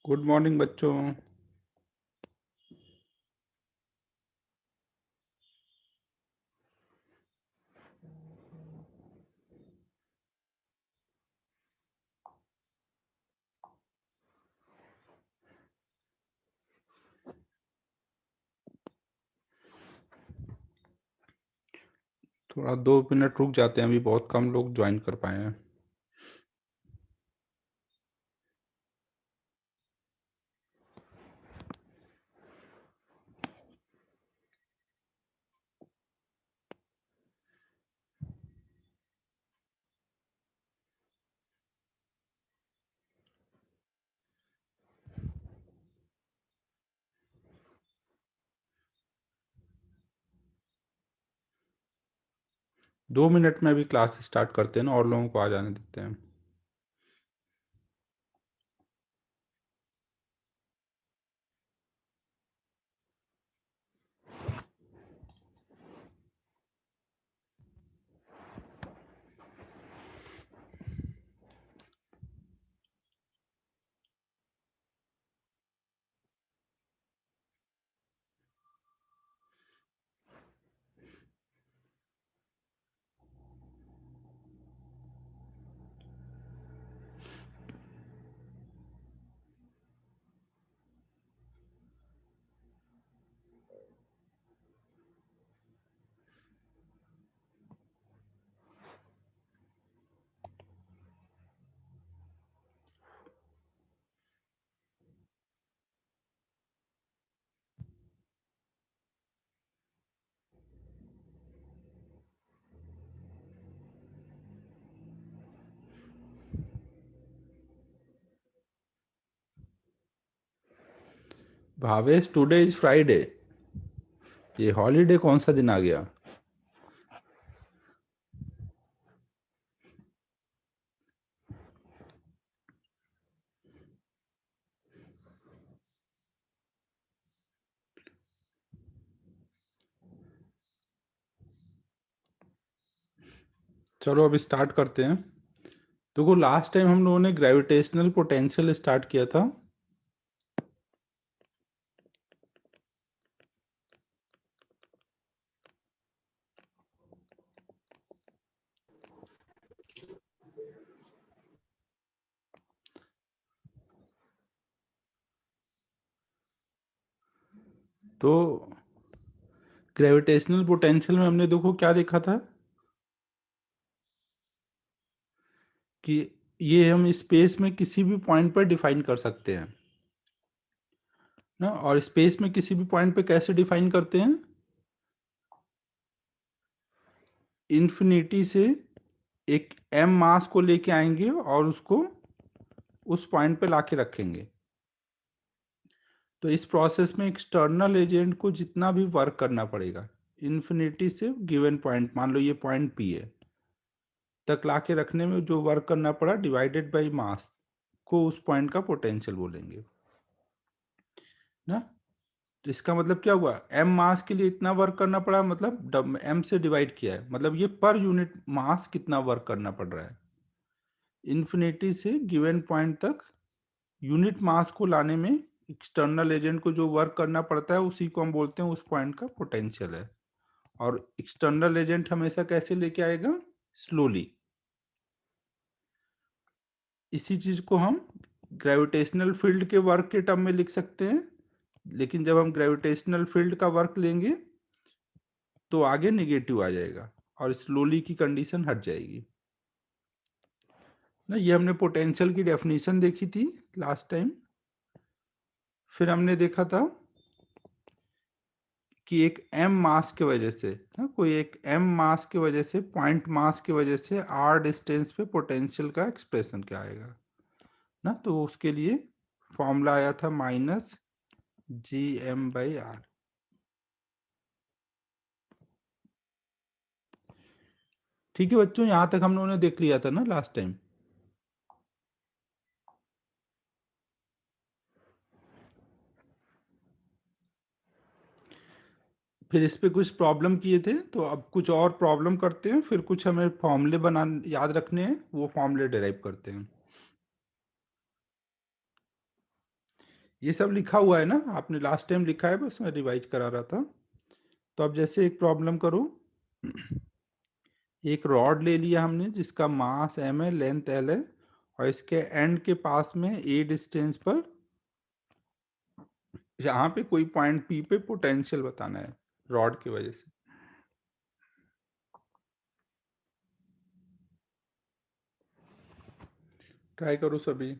Good morning बच्चों। थोड़ा 2 minute रुक जाते हैं, अभी बहुत कम लोग ज्वाइन कर पाए हैं। दो मिनट में अभी क्लास स्टार्ट करते हैं ना, और लोगों को आ जाने देते हैं। Bhavesh, today is Friday. ये हॉलीडे कौन सा दिन आ गया? चलो अभी स्टार्ट करते हैं। देखो, लास्ट टाइम हम लोगों ने ग्रेविटेशनल पोटेंशियल स्टार्ट किया था। तो ग्रेविटेशनल पोटेंशियल में हमने देखो क्या देखा था कि ये हम स्पेस में किसी भी पॉइंट पर डिफाइन कर सकते हैं ना। और स्पेस में किसी भी पॉइंट पे कैसे डिफाइन करते हैं? इन्फिनिटी से एक एम मास को लेके आएंगे और उसको उस पॉइंट पे लाके रखेंगे। तो इस प्रोसेस में एक्सटर्नल एजेंट को जितना भी वर्क करना पड़ेगा, इन्फिनिटी से गिवन पॉइंट, मान लो ये पॉइंट पी है, तक लाके रखने में जो वर्क करना पड़ा डिवाइडेड बाई मास को उस पॉइंट का पोटेंशियल बोलेंगे ना। तो इसका मतलब क्या हुआ? एम मास के लिए इतना वर्क करना पड़ा, मतलब एम से डिवाइड किया है, मतलब ये पर यूनिट मास कितना वर्क करना पड़ रहा है। इन्फिनिटी से गिवन पॉइंट तक यूनिट मास को लाने में एक्सटर्नल एजेंट को जो वर्क करना पड़ता है उसी को हम बोलते हैं उस पॉइंट का पोटेंशियल है। और एक्सटर्नल एजेंट हमेशा कैसे लेके आएगा? स्लोली। इसी चीज को हम ग्रेविटेशनल फील्ड के वर्क के टर्म में लिख सकते हैं, लेकिन जब हम ग्रेविटेशनल फील्ड का वर्क लेंगे तो आगे नेगेटिव आ जाएगा और स्लोली की कंडीशन हट जाएगी ना। ये हमने पोटेंशियल की डेफिनेशन देखी थी लास्ट टाइम। फिर हमने देखा था कि एक एम मास की वजह से ना, कोई एक एम मास की वजह से, पॉइंट मास की वजह से आर डिस्टेंस पे पोटेंशियल का एक्सप्रेशन क्या आएगा ना। तो उसके लिए फॉर्मूला आया था -Gm/r। ठीक है बच्चों, यहां तक हम लोगों ने देख लिया था ना लास्ट टाइम। फिर इस पे कुछ प्रॉब्लम किए थे, तो अब कुछ और प्रॉब्लम करते हैं, फिर कुछ हमें फॉर्मूले बना याद रखने हैं, वो फॉर्मूले डिराइव करते हैं। ये सब लिखा हुआ है ना, आपने लास्ट टाइम लिखा है, बस मैं रिवाइज करा रहा था। तो अब जैसे एक प्रॉब्लम करो, एक रॉड ले लिया हमने जिसका मास m है, लेंथ l है, और इसके एंड के पास में a डिस्टेंस पर यहाँ पे कोई पॉइंट P पे पोटेंशियल बताना है रॉड की वजह से। ट्राई करो सभी।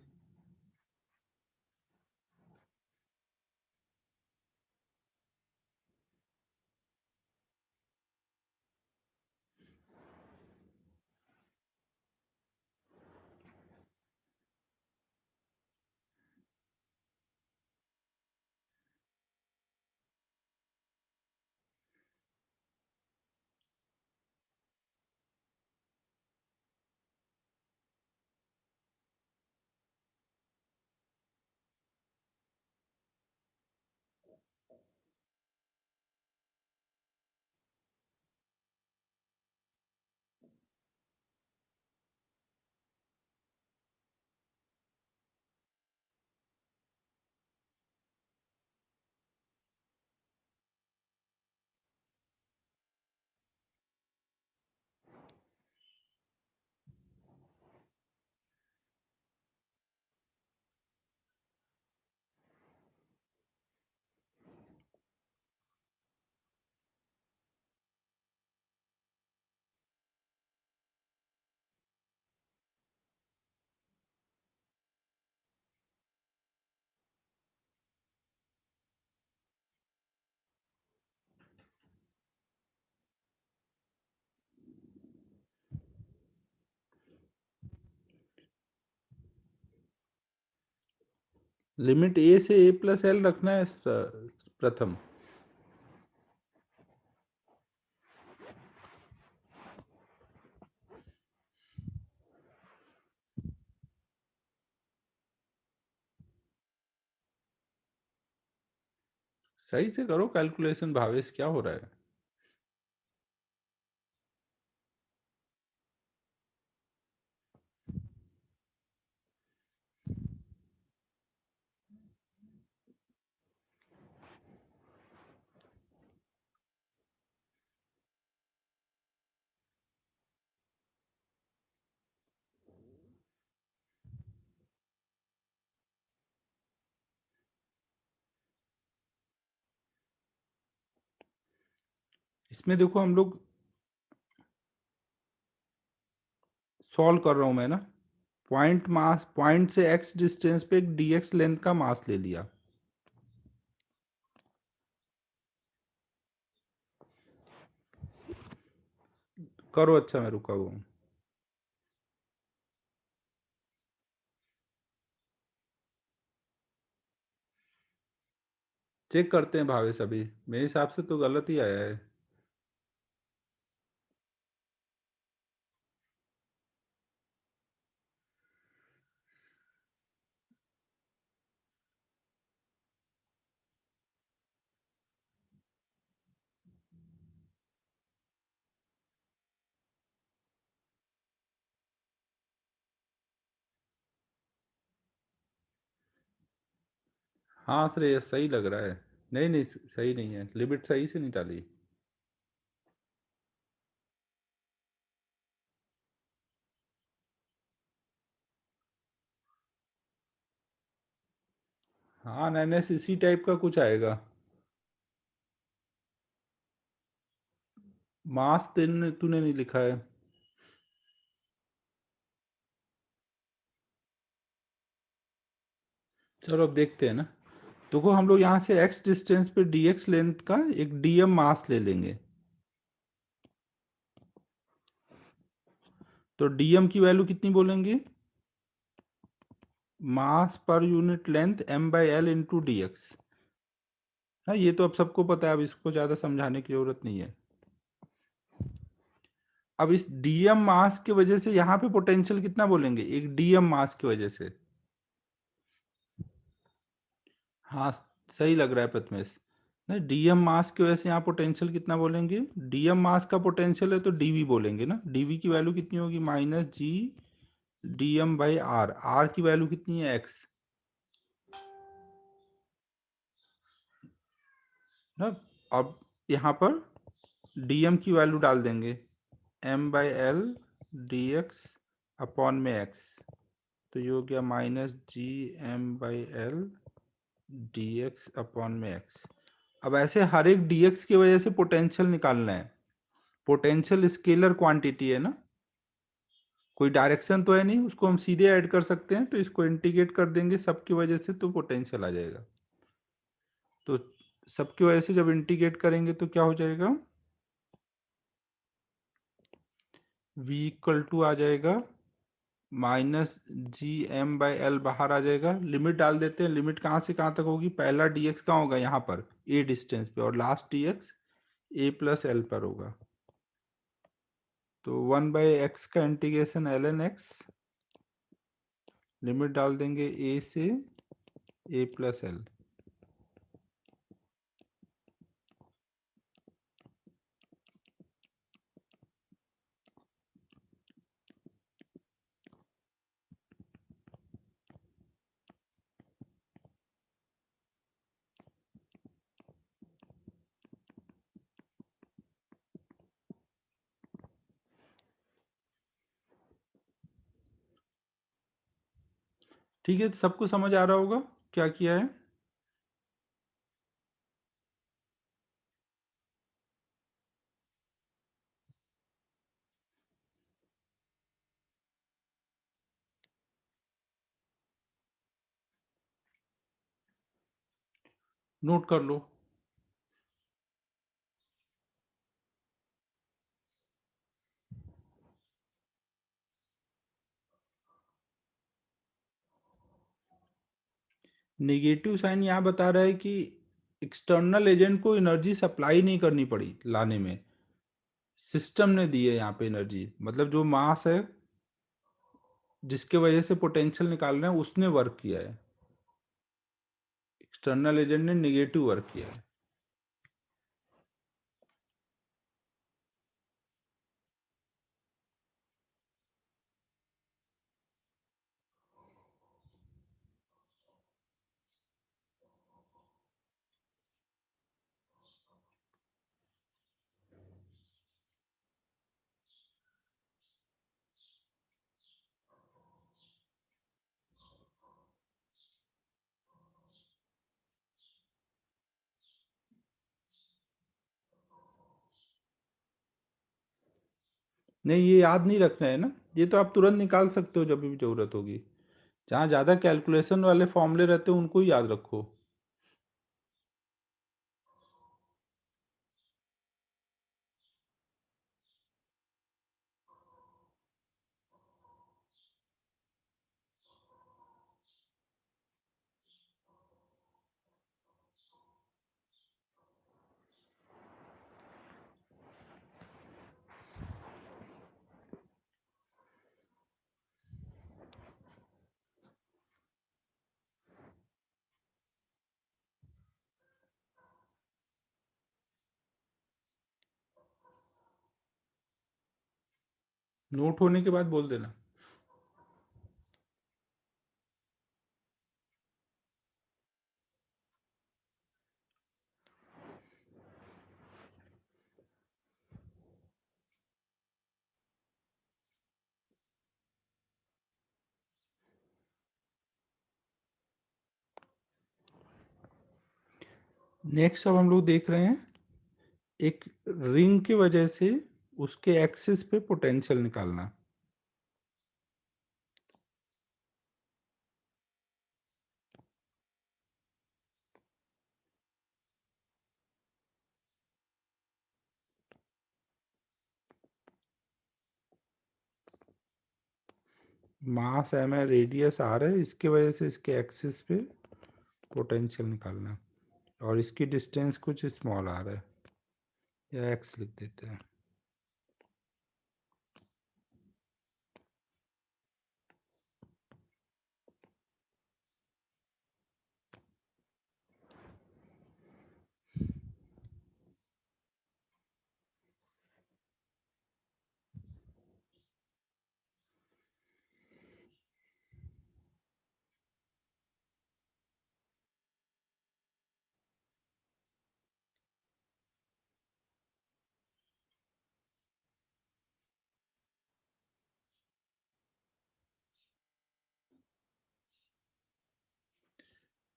लिमिट a से a प्लस l रखना है प्रथम। सही से करो कैलकुलेशन भावेश, क्या हो रहा है? इसमें देखो हम लोग सॉल्व कर रहा हूं मैं ना, पॉइंट से x डिस्टेंस पे एक dx लेंथ का मास ले लिया। करो, अच्छा मैं रुका हुआ हूँ। चेक करते हैं भावेश, अभी मेरे हिसाब से तो गलत ही आया है। हाँ श्रेयस, सही लग रहा है। नहीं नहीं, सही नहीं है, लिमिट सही से नहीं डाली। हाँ NS इसी टाइप का कुछ आएगा। मास तूने तूने नहीं लिखा है। चलो अब देखते हैं ना। देखो हम लोग यहाँ से x डिस्टेंस पे dx लेंथ का एक dm मास ले लेंगे। तो dm की वैल्यू कितनी बोलेंगे? Mass per unit length m/l into D X. हाँ, ये तो अब सबको पता है, अब इसको ज़्यादा समझाने की जरूरत नहीं है। अब इस dm मास की वजह से यहाँ पे पोटेंशियल कितना बोलेंगे, एक dm मास की वजह से। हाँ, सही लग रहा है प्रथमेश। नहीं, डीएम मास की वजह से यहाँ पोटेंशियल कितना बोलेंगे? डीएम मास का पोटेंशियल है तो डीवी बोलेंगे ना। डीवी की वैल्यू कितनी होगी? -g dm by r. R की वैल्यू कितनी है? एक्स। ना। अब यहाँ पर dm की वैल्यू डाल देंगे, m/l dx अपॉन में x, तो ये हो गया -gm/l dx अपॉन में x। अब ऐसे हर एक dx की वजह से पोटेंशियल निकालना है। पोटेंशियल स्केलर क्वांटिटी है ना, कोई डायरेक्शन तो है नहीं, उसको हम सीधे ऐड कर सकते हैं, तो इसको इंटीग्रेट कर देंगे सबकी वजह से, तो पोटेंशियल आ जाएगा। तो सबकी वजह से जब इंटीग्रेट करेंगे तो क्या हो जाएगा, v इक्वल टू आ जाएगा -gm/l, बाहर आ जाएगा। लिमिट डाल देते हैं, लिमिट कहाँ से कहाँ तक होगी, पहला dx कहाँ होगा, यहाँ पर a डिस्टेंस पे, और last dx a plus L पर होगा। तो 1/x का इंटीग्रेशन ln x, लिमिट डाल देंगे a से a प्लस एल। ठीक है, तो सबको समझ आ रहा होगा क्या किया है। नोट कर लो। नेगेटिव साइन यहाँ बता रहा है कि एक्सटर्नल एजेंट को एनर्जी सप्लाई नहीं करनी पड़ी लाने में, सिस्टम ने दी है यहाँ पे एनर्जी, मतलब जो मास है जिसके वजह से पोटेंशियल निकाल रहे हैं उसने वर्क किया है, एक्सटर्नल एजेंट ने नेगेटिव वर्क किया है। नहीं, ये याद नहीं रखना है ना, ये तो आप तुरंत निकाल सकते हो जब भी जरूरत होगी। जहाँ ज़्यादा कैलकुलेशन वाले फॉर्मूले रहते हैं उनको ही याद रखो। नोट होने के बाद बोल देना। नेक्स्ट अब हम लोग देख रहे हैं एक रिंग की वजह से उसके एक्सिस पे पोटेंशियल निकालना। मास m है, रेडियस r है, इसके वजह से इसके एक्सिस पे पोटेंशियल निकालना, और इसकी डिस्टेंस कुछ स्मॉल r है, या x लिख देते हैं।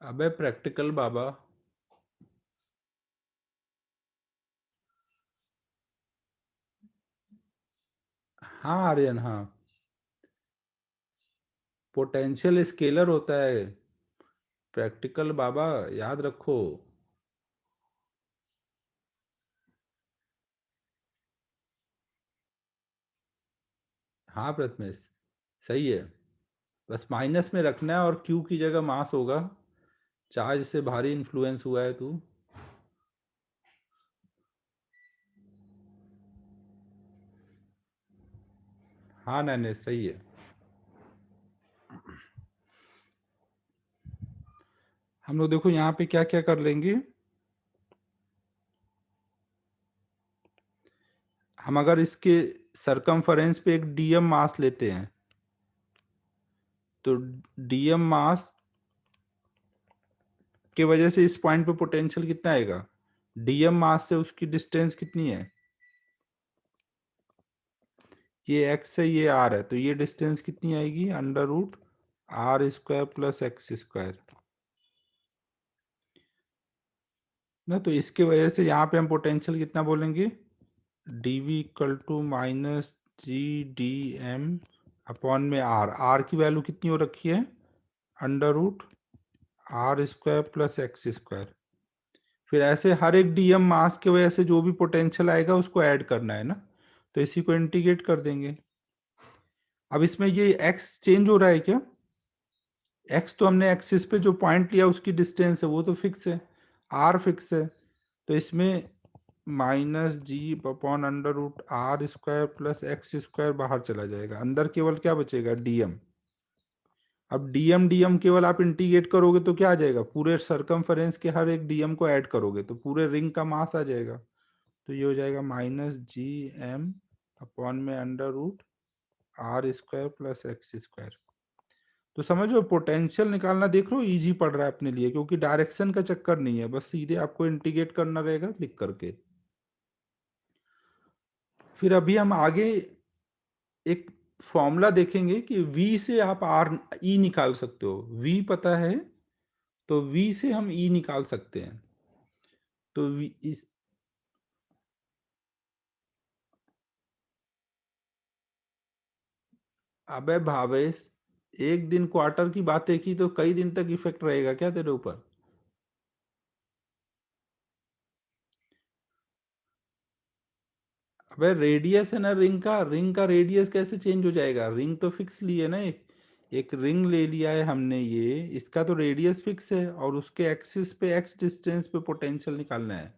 अबे प्रैक्टिकल बाबा। हाँ आर्यन, हाँ। पोटेंशियल स्केलर होता है। प्रैक्टिकल बाबा, याद रखो। हाँ प्रथमेश, सही है। बस माइनस में रखना है और क्यू की जगह मास होगा। चार्ज से भारी इन्फ्लुएंस हुआ है तू। हाँ नैने, सही है। हम लोग देखो यहाँ पे क्या क्या कर लेंगे। हम अगर इसके सरकमफरेंस पे एक डीएम मास लेते हैं, तो डीएम मास के वजह से इस पॉइंट पे पोटेंशियल कितना आएगा। डीएम मास से उसकी डिस्टेंस कितनी है, ये एक्स है ये आर है, तो ये डिस्टेंस कितनी आएगी, under root r square plus x square ना। तो इसके वजह से यहाँ पे हम पोटेंशियल कितना बोलेंगे, d v equal to minus g d m upon में आर। आर की वैल्यू कितनी हो रखी है, under root r square plus x square. फिर ऐसे हर एक डीएम मास की वजह से जो भी पोटेंशियल आएगा उसको ऐड करना है ना, तो इसी को इंटीग्रेट कर देंगे। अब इसमें ये एक्स चेंज हो रहा है क्या, एक्स तो हमने एक्सिस पे जो पॉइंट लिया उसकी डिस्टेंस है वो तो फिक्स है, आर फिक्स है। तो इसमें minus g upon under root r square plus x square बाहर चला जाएगा, अंदर केवल क्या बचेगा, डीएम। अब डीएम डीएम केवल आप इंटीग्रेट करोगे तो क्या आ जाएगा, पूरे सरकमफरेंस के हर एक डीएम को ऐड करोगे तो पूरे रिंग का मास आ जाएगा। तो ये हो जाएगा माइनस जी एम अपॉन में under root r square plus x square. तो समझो पोटेंशियल निकालना देख लो इजी पड़ रहा है अपने लिए, क्योंकि डायरेक्शन का चक्कर नहीं है, बस सीधे आपको इंटीग्रेट करना रहेगा लिख करके। फिर अभी हम आगे एक फॉर्मूला देखेंगे कि v से आप r e निकाल सकते हो। v पता है तो v से हम e निकाल सकते हैं। तो v इस, अबे भावेश, एक दिन क्वार्टर की बातें की तो कई दिन तक इफेक्ट रहेगा क्या तेरे ऊपर। अबे रेडियस है ना रिंग का, रिंग का रेडियस कैसे चेंज हो जाएगा, रिंग तो फिक्स ली है ना। एक एक रिंग ले लिया है हमने, ये इसका तो रेडियस फिक्स है और उसके एक्सिस पे एक्स डिस्टेंस पे पोटेंशियल निकालना है।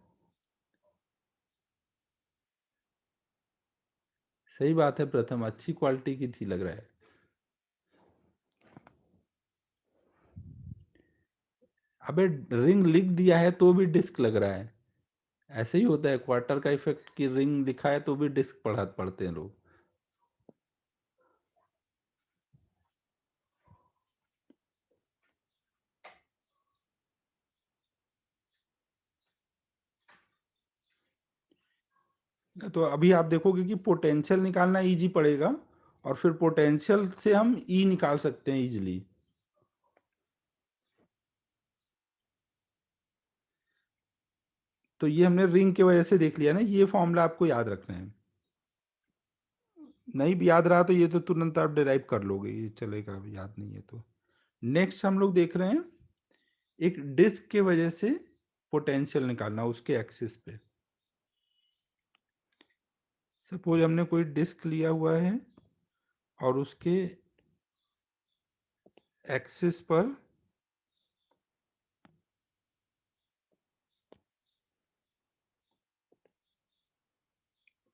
सही बात है प्रथम, अच्छी क्वालिटी की थी लग रहा है। अबे रिंग लिख दिया है तो भी डिस्क लग रहा है। ऐसे ही होता है क्वार्टर का इफेक्ट, की रिंग लिखा है तो भी डिस्क पढ़ते हैं लोग। तो अभी आप देखोगे कि पोटेंशियल निकालना इजी पड़ेगा, और फिर पोटेंशियल से हम ई निकाल सकते हैं इजीली। तो ये हमने रिंग की वजह से देख लिया ना, ये फॉर्मूला आपको याद रखना है। नहीं भी याद रहा तो ये तो तुरंत आप डिराइव कर लोगे, ये चलेगा, अभी याद नहीं है तो। नेक्स्ट हम लोग देख रहे हैं एक डिस्क के वजह से पोटेंशियल निकालना उसके एक्सिस पे। सपोज हमने कोई डिस्क लिया हुआ है और उसके एक्सिस पर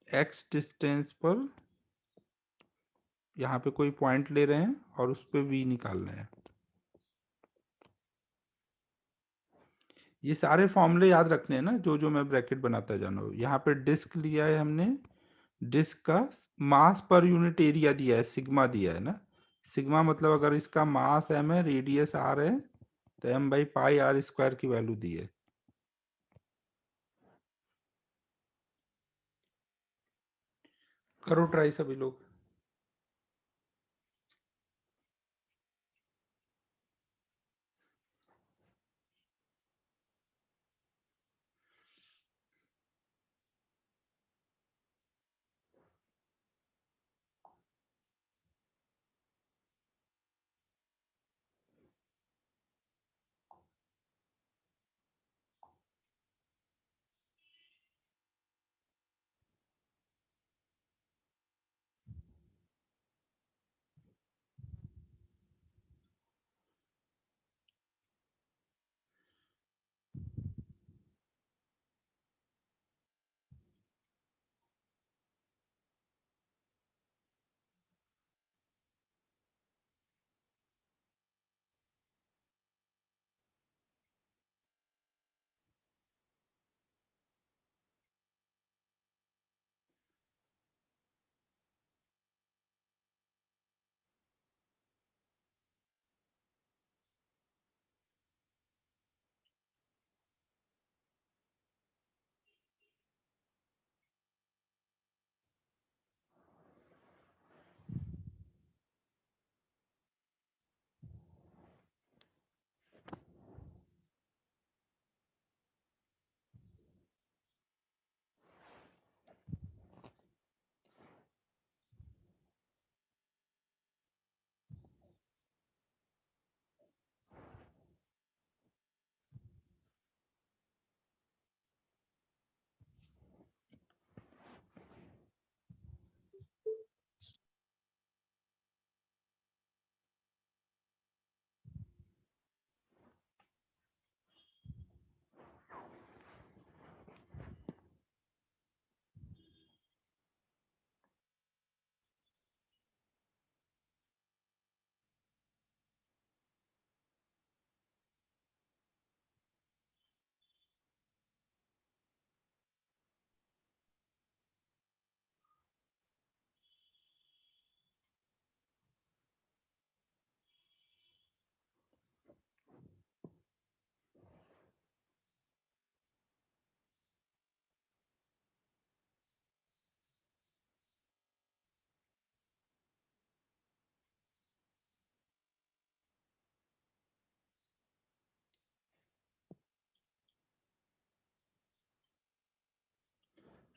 एक्स डिस्टेंस पर यहाँ पे कोई पॉइंट ले रहे हैं और उस पर वी निकालना है। ये सारे फॉर्मूले याद रखने हैं ना, जो जो मैं ब्रैकेट बनाता जाना। यहाँ पे डिस्क लिया है हमने, डिस्क का मास पर यूनिट एरिया दिया है, सिग्मा दिया है ना। सिग्मा मतलब अगर इसका मास m है, रेडियस r है, तो m by pi r square की वैल्यू दी है। करो ट्राई सभी लोग।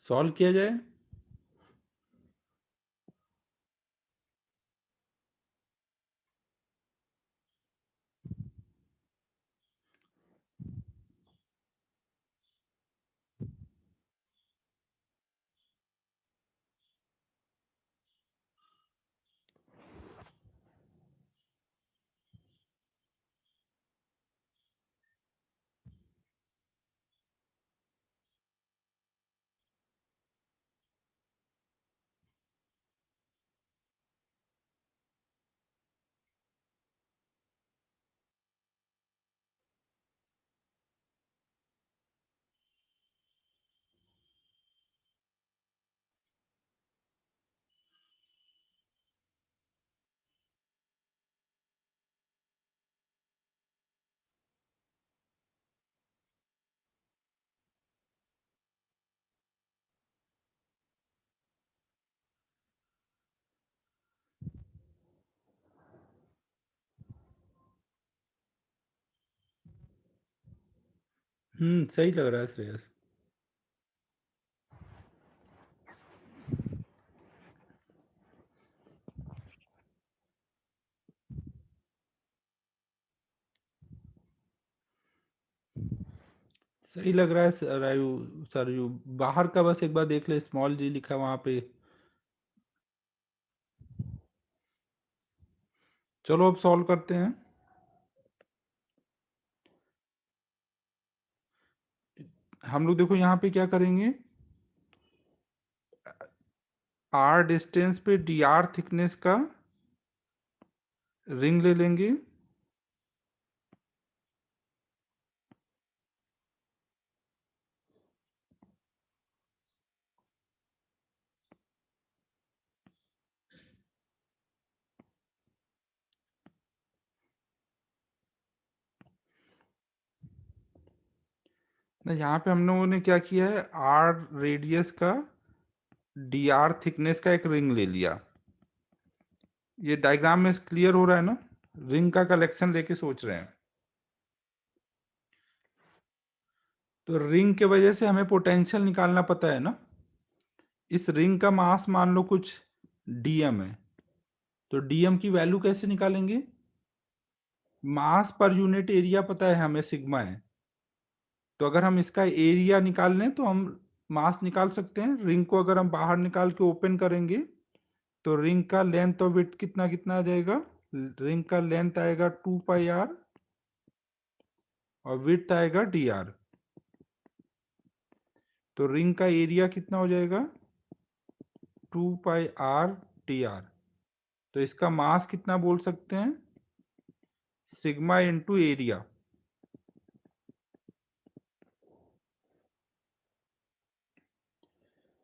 सॉल्व किया जाए। सही लग रहा है श्रेयस। सही लग रहा है रायु सरयू। बाहर का बस एक बार देख ले, स्मॉल जी लिखा है वहां पे। चलो अब सॉल्व करते हैं। हम लोग देखो यहाँ पे क्या करेंगे, आर डिस्टेंस पे डी आर थिकनेस का रिंग ले लेंगे। ना यहाँ पे हम लोगों ने क्या किया है, आर रेडियस का डी आर थिकनेस का एक रिंग ले लिया। ये डायग्राम में क्लियर हो रहा है ना? रिंग का कलेक्शन लेके सोच रहे हैं। तो रिंग के वजह से हमें पोटेंशियल निकालना पता है ना। इस रिंग का मास मान लो कुछ डीएम है, तो डीएम की वैल्यू कैसे निकालेंगे? मास पर यूनिट एरिया पता है हमें, सिग्मा है। तो अगर हम इसका एरिया निकाल लें तो हम मास निकाल सकते हैं। रिंग को अगर हम बाहर निकाल के ओपन करेंगे तो रिंग का लेंथ और विड्थ कितना कितना आ जाएगा? रिंग का लेंथ आएगा 2 पाई आर और विड्थ आएगा डी आर। तो रिंग का एरिया कितना हो जाएगा? 2 पाई आर डी आर। तो इसका मास कितना बोल सकते हैं? Sigma into area.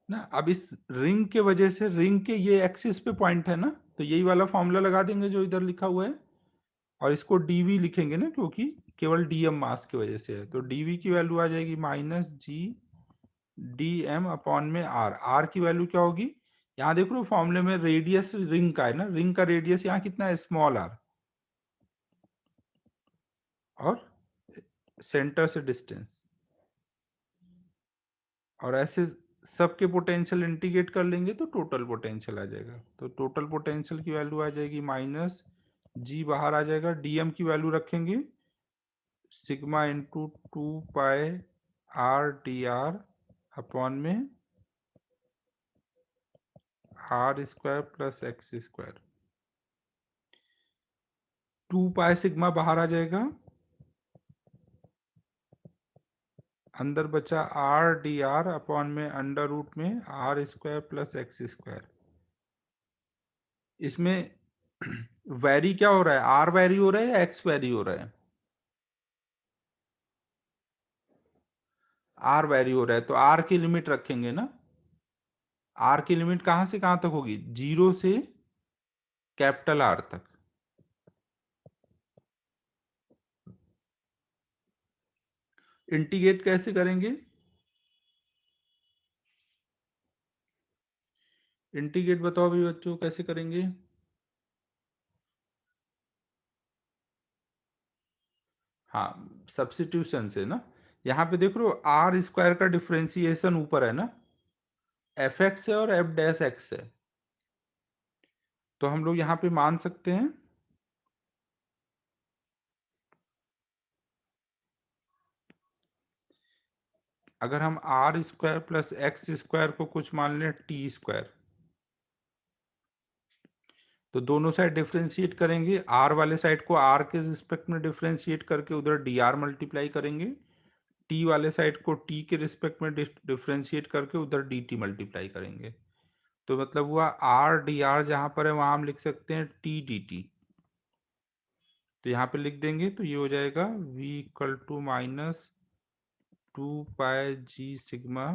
ना अब इस रिंग के वजह से रिंग के ये एक्सिस पे पॉइंट है ना, तो यही वाला फॉर्मूला लगा देंगे जो इधर लिखा हुआ है, और इसको डीवी लिखेंगे ना, क्योंकि केवल डीएम मास की वजह से है। तो डीवी की वैल्यू आ जाएगी -जी डी एम अपॉन में आर। आर की वैल्यू क्या होगी? यहाँ देख लो फॉर्मूले में रेडियस रिंग का है ना, रिंग का रेडियस यहाँ कितना है? Small r. और सेंटर से डिस्टेंस, और ऐसे सबके पोटेंशियल इंटीग्रेट कर लेंगे तो टोटल पोटेंशियल आ जाएगा। तो टोटल पोटेंशियल की वैल्यू आ जाएगी -जी, बाहर आ जाएगा। डीएम की वैल्यू रखेंगे sigma into 2 pi r d r upon में r square plus x square. 2 pi sigma बाहर आ जाएगा, अंदर बचा आर डी आर अपॉन में अंडर रूट में r square plus x square. इसमें वैरी क्या हो रहा है? आर वैरी हो रहा है या एक्स वैरी हो रहा है? आर वैरी हो रहा है, तो आर की लिमिट रखेंगे ना। आर की लिमिट कहां से कहां तक होगी? 0 से कैपिटल आर तक। इंटीग्रेट कैसे करेंगे? इंटीग्रेट बताओ भी बच्चों, कैसे करेंगे? हाँ, सब्सिट्यूशन से ना। यहाँ पे देख लो आर स्क्वायर का डिफ्रेंसिएशन ऊपर है ना, एफ एक्स है और एफ डैश एक्स है, तो हम लोग यहाँ पे मान सकते हैं अगर हम r square plus x square को कुछ मान लें टी स्क्वायर, तो दोनों साइड डिफ्रेंशिएट करेंगे, आर वाले साइड को आर के रिस्पेक्ट में डिफ्रेंशिएट करके उधर डी आर मल्टीप्लाई करेंगे, टी वाले साइड को टी के रिस्पेक्ट में डिफ्रेंशिएट करके उधर डी टी मल्टीप्लाई करेंगे। तो मतलब हुआ आर डी आर जहां पर है वहां हम लिख सकते हैं टी डी टी, तो यहाँ पे लिख देंगे तो ये हो जाएगा v equal to minus 2πg sigma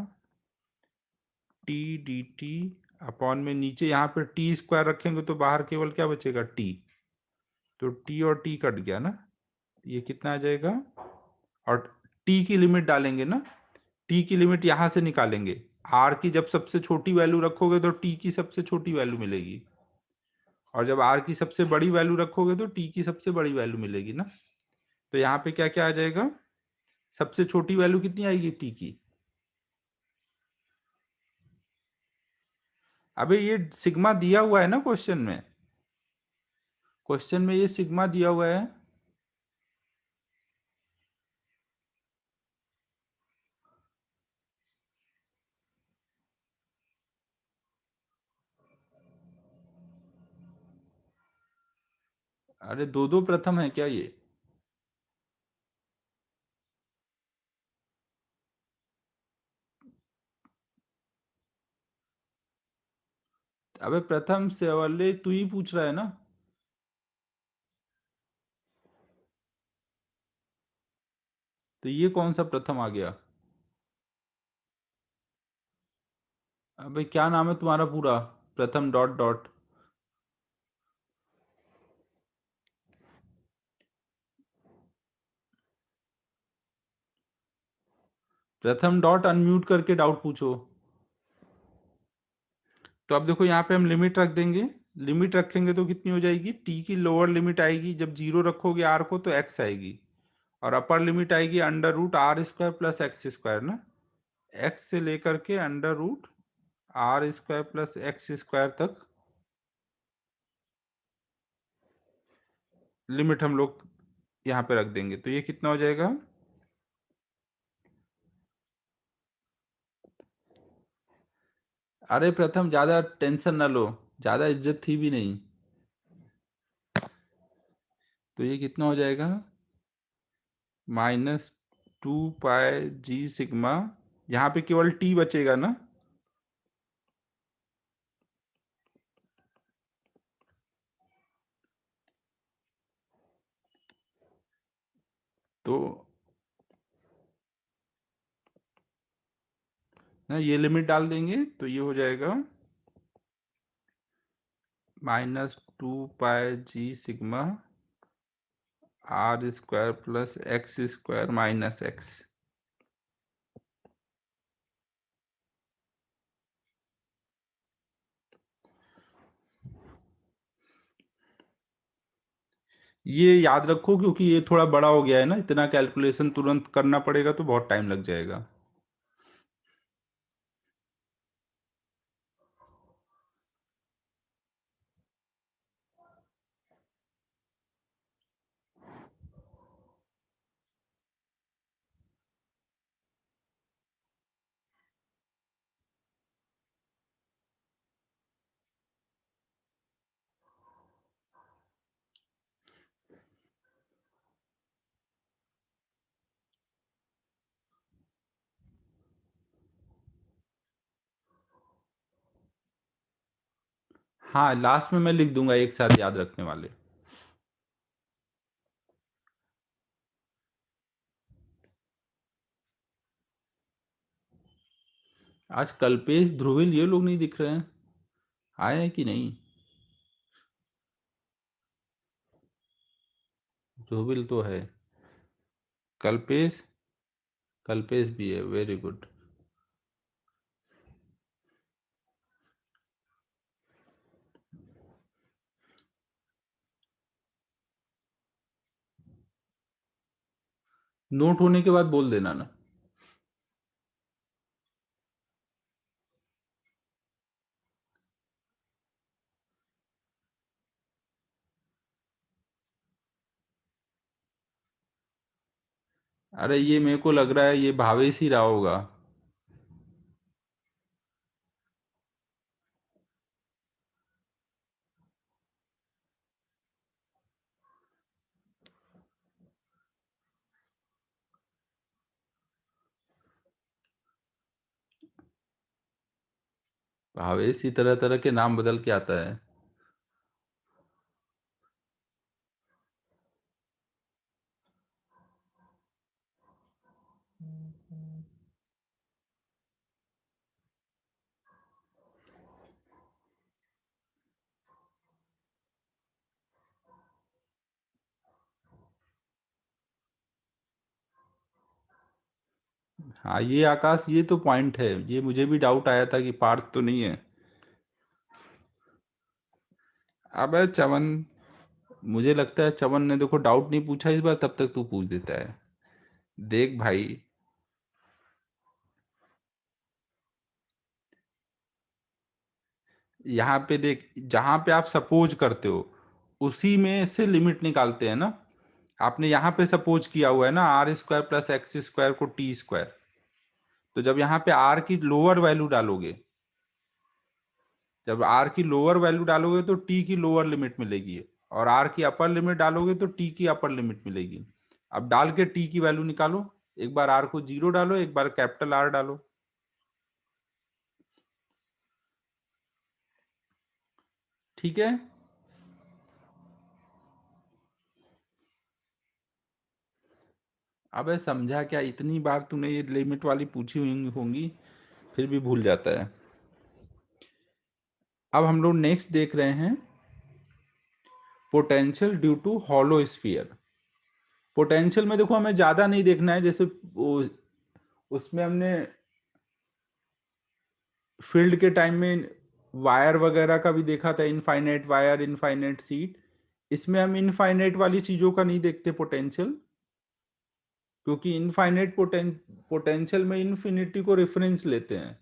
t d t upon में नीचे यहाँ पे टी स्क्वायर रखेंगे तो बाहर केवल क्या बचेगा टी, तो टी और टी कट गया ना, ये कितना आ जाएगा, और टी की लिमिट डालेंगे ना, टी की लिमिट यहां से निकालेंगे, आर की जब सबसे छोटी वैल्यू रखोगे तो टी की सबसे छोटी वैल्यू मिलेगी, और जब आर की सबसे बड़ी वैल्यू रखोगे तो टी की सबसे बड़ी वैल्यू मिलेगी ना। तो यहाँ पे क्या क्या आ जाएगा, सबसे छोटी वैल्यू कितनी आएगी टी की, अबे ये सिग्मा दिया हुआ है ना क्वेश्चन में, क्वेश्चन में ये सिग्मा दिया हुआ है। अरे दो दो प्रथम है क्या ये, अबे प्रथम से वाले तू ही पूछ रहा है ना, तो ये कौन सा प्रथम आ गया, अबे क्या नाम है तुम्हारा पूरा, प्रथम डॉट डॉट, प्रथम डॉट अनम्यूट करके डाउट पूछो। तो अब देखो यहाँ पे हम लिमिट रख देंगे, लिमिट रखेंगे तो कितनी हो जाएगी, टी की लोअर लिमिट आएगी जब जीरो रखोगे आर को तो एक्स आएगी, और अपर लिमिट आएगी under root r square plus x square ना, एक्स से लेकर के under root r square plus x square तक लिमिट हम लोग यहाँ पे रख देंगे, तो ये कितना हो जाएगा, अरे प्रथम ज्यादा टेंशन ना लो, ज्यादा इज्जत थी भी नहीं, तो ये कितना हो जाएगा -2πg सिग्मा, यहाँ पे केवल टी बचेगा ना, तो ना ये लिमिट डाल देंगे तो ये हो जाएगा -2πg sigma r square plus x square minus x. ये याद रखो क्योंकि ये थोड़ा बड़ा हो गया है ना, इतना कैलकुलेशन तुरंत करना पड़ेगा तो बहुत टाइम लग जाएगा। हाँ लास्ट में मैं लिख दूंगा एक साथ याद रखने वाले। आज कल्पेश ध्रुविल ये लोग नहीं दिख रहे हैं, आए हैं कि नहीं, ध्रुविल तो है, कल्पेश, कल्पेश भी है, वेरी गुड। नोट होने के बाद बोल देना ना। अरे ये मेरे को लग रहा है ये भावेश ही रहा होगा। भावेश ही तरह तरह के नाम बदल के आता है। हाँ ये आकाश, ये तो पॉइंट है, ये मुझे भी डाउट आया था कि पार्थ तो नहीं है। अब चवन, मुझे लगता है चवन ने देखो डाउट नहीं पूछा इस बार, तब तक तू पूछ देता है। देख भाई, यहाँ पे देख, जहां पे आप सपोज करते हो उसी में से लिमिट निकालते हैं ना। आपने यहाँ पे सपोज किया हुआ है ना r square plus x square को टी स्क्वायर। तो जब यहाँ पे आर की लोअर वैल्यू डालोगे, जब आर की लोअर वैल्यू डालोगे तो टी की लोअर लिमिट मिलेगी, और आर की अपर लिमिट डालोगे तो टी की अपर लिमिट मिलेगी। अब डाल के टी की वैल्यू निकालो। एक बार आर को 0 डालो, एक बार कैपिटल आर डालो। ठीक है। अबे समझा क्या, इतनी बार तूने ये लिमिट वाली पूछी हुई होंगी, फिर भी भूल जाता है। अब हम लोग नेक्स्ट देख रहे हैं potential due to hollow sphere. Potential में देखो हमें ज्यादा नहीं देखना है, जैसे वो उसमें हमने फील्ड के टाइम में वायर वगैरह का भी देखा था, इनफाइनाइट वायर इनफाइनाइट सीट। इसमें हम इनफाइनाइट वाली चीजों का नहीं देखते पोटेंशियल, क्योंकि इनफाइनाइट पोटेंशियल में इन्फिनिटी को रेफरेंस लेते हैं।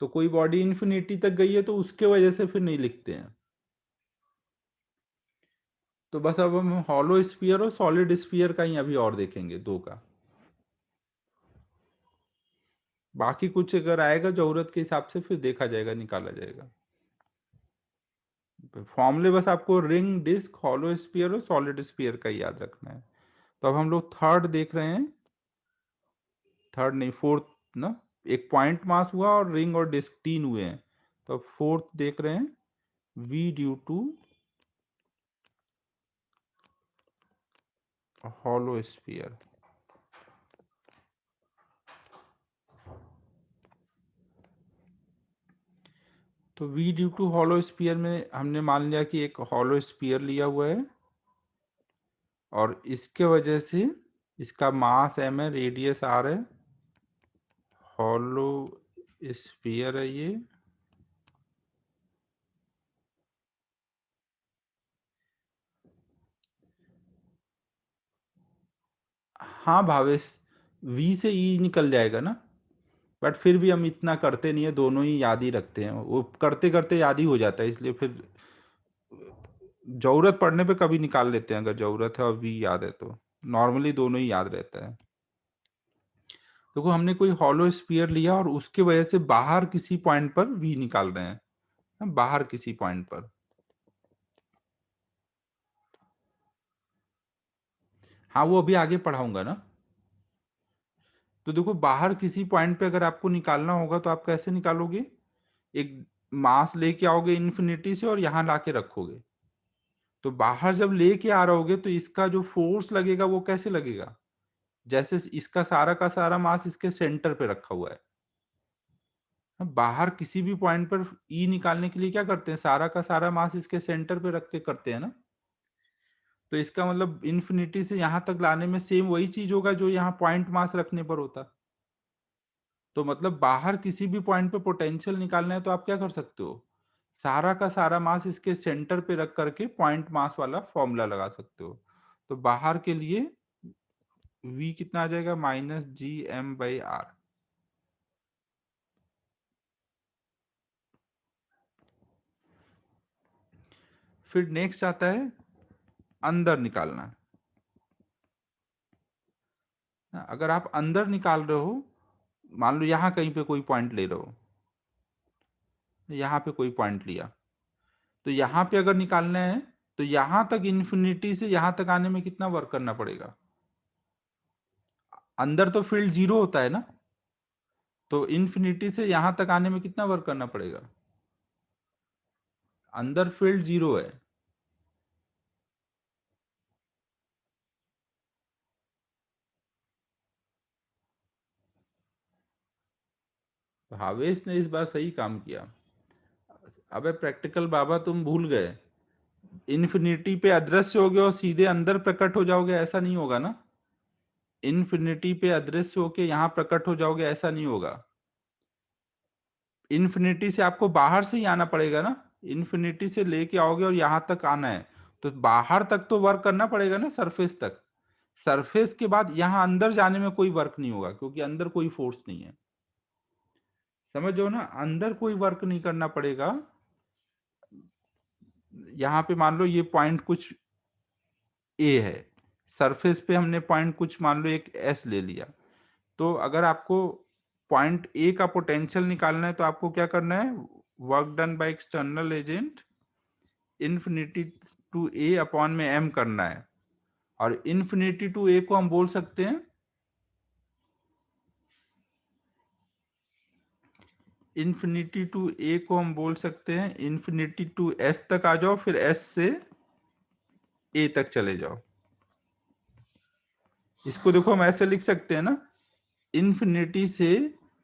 तो कोई बॉडी इन्फिनिटी तक गई है तो उसके वजह से फिर नहीं लिखते हैं। तो बस अब हम हॉलो स्फीयर और सॉलिड स्फीयर का ही अभी और देखेंगे, दो का। बाकी कुछ अगर आएगा जरूरत के हिसाब से फिर देखा जाएगा, निकाला जाएगा। फॉर्मूले बस आपको रिंग, डिस्क, हॉलो स्फीयर और सॉलिड स्फीयर का ही याद रखना है। तो अब हम लोग थर्ड देख रहे हैं, थर्ड नहीं फोर्थ ना। एक पॉइंट मास हुआ और रिंग और डिस्क तीन हुए हैं। तो अब फोर्थ देख रहे हैं, V due to hollow sphere. तो V due to hollow sphere में हमने मान लिया कि एक हॉलो स्फीयर लिया हुआ है, और इसके वजह से इसका मास m है, रेडियस r है, हॉलो स्फीयर है ये। हाँ भावेश, v से e निकल जाएगा ना। बट फिर भी हम इतना करते नहीं है, दोनों ही याद ही रखते हैं, वो करते करते याद ही हो जाता है, इसलिए फिर जरूरत पड़ने पे कभी निकाल लेते हैं अगर जरूरत है और वी याद है तो। नॉर्मली दोनों ही याद रहता है। देखो हमने कोई हॉलो स्फीयर लिया और उसके वजह से बाहर किसी पॉइंट पर वी निकाल रहे हैं, हम बाहर किसी पॉइंट पर। हाँ वो अभी आगे पढ़ाऊंगा ना। तो देखो बाहर किसी पॉइंट पे अगर आपको निकालना होगा तो आप कैसे निकालोगे, एक मास लेके आओगे इन्फिनिटी से और यहाँ लाके रखोगे। तो बाहर जब लेके आ रहोगे तो इसका जो फोर्स लगेगा वो कैसे लगेगा, जैसे इसका सारा का सारा मास इसके सेंटर पे रखा हुआ है। बाहर किसी भी पॉइंट पर ई निकालने के लिए क्या करते हैं, सारा का सारा मास इसके सेंटर पे रख के करते हैं ना। तो इसका मतलब इन्फिनिटी से यहां तक लाने में सेम वही चीज होगा जो यहाँ पॉइंट मास रखने पर होता। तो मतलब बाहर किसी भी पॉइंट पे पोटेंशियल निकालना है तो आप क्या कर सकते हो, सारा का सारा मास इसके सेंटर पे रख करके पॉइंट मास वाला फॉर्मूला लगा सकते हो। तो बाहर के लिए v कितना आ जाएगा, -gm/r। फिर नेक्स्ट आता है अंदर निकालना। अगर आप अंदर निकाल रहे हो, मान लो यहाँ कहीं पे कोई पॉइंट ले रहे हो, यहाँ पे कोई पॉइंट लिया, तो यहाँ पे अगर निकालना है तो यहाँ तक इन्फिनिटी से यहाँ तक आने में कितना वर्क करना पड़ेगा? अंदर तो फील्ड 0 होता है ना, तो इन्फिनिटी से यहाँ तक आने में कितना वर्क करना पड़ेगा? अंदर फील्ड 0 है। भावेश ने इस बार सही काम किया। अबे प्रैक्टिकल बाबा तुम भूल गए, इन्फिनिटी पे अदृश्य हो गए और सीधे अंदर प्रकट हो जाओगे, ऐसा नहीं होगा ना। इन्फिनिटी पे अदृश्य होके यहाँ प्रकट हो जाओगे, ऐसा नहीं होगा। इन्फिनिटी से आपको बाहर से ही आना पड़ेगा ना, इन्फिनिटी से लेके आओगे और यहाँ तक आना है, तो बाहर तक तो वर्क करना पड़ेगा ना, सरफेस तक। सरफेस के बाद यहाँ अंदर जाने में कोई वर्क नहीं होगा, क्योंकि अंदर कोई फोर्स नहीं है। समझो ना, अंदर कोई वर्क नहीं करना पड़ेगा। यहाँ पे मान लो ये पॉइंट कुछ ए है, सरफेस पे हमने पॉइंट कुछ मान लो एक एस ले लिया, तो अगर आपको पॉइंट ए का पोटेंशियल निकालना है तो आपको क्या करना है? Work done by external agent infinity to a upon में एम करना है। और इन्फिनिटी टू ए को हम बोल सकते हैं, इन्फिनिटी टू ए को हम बोल सकते हैं इन्फिनिटी टू एस तक आ जाओ, फिर एस से ए तक चले जाओ। इसको देखो हम ऐसे लिख सकते हैं ना, इन्फिनिटी से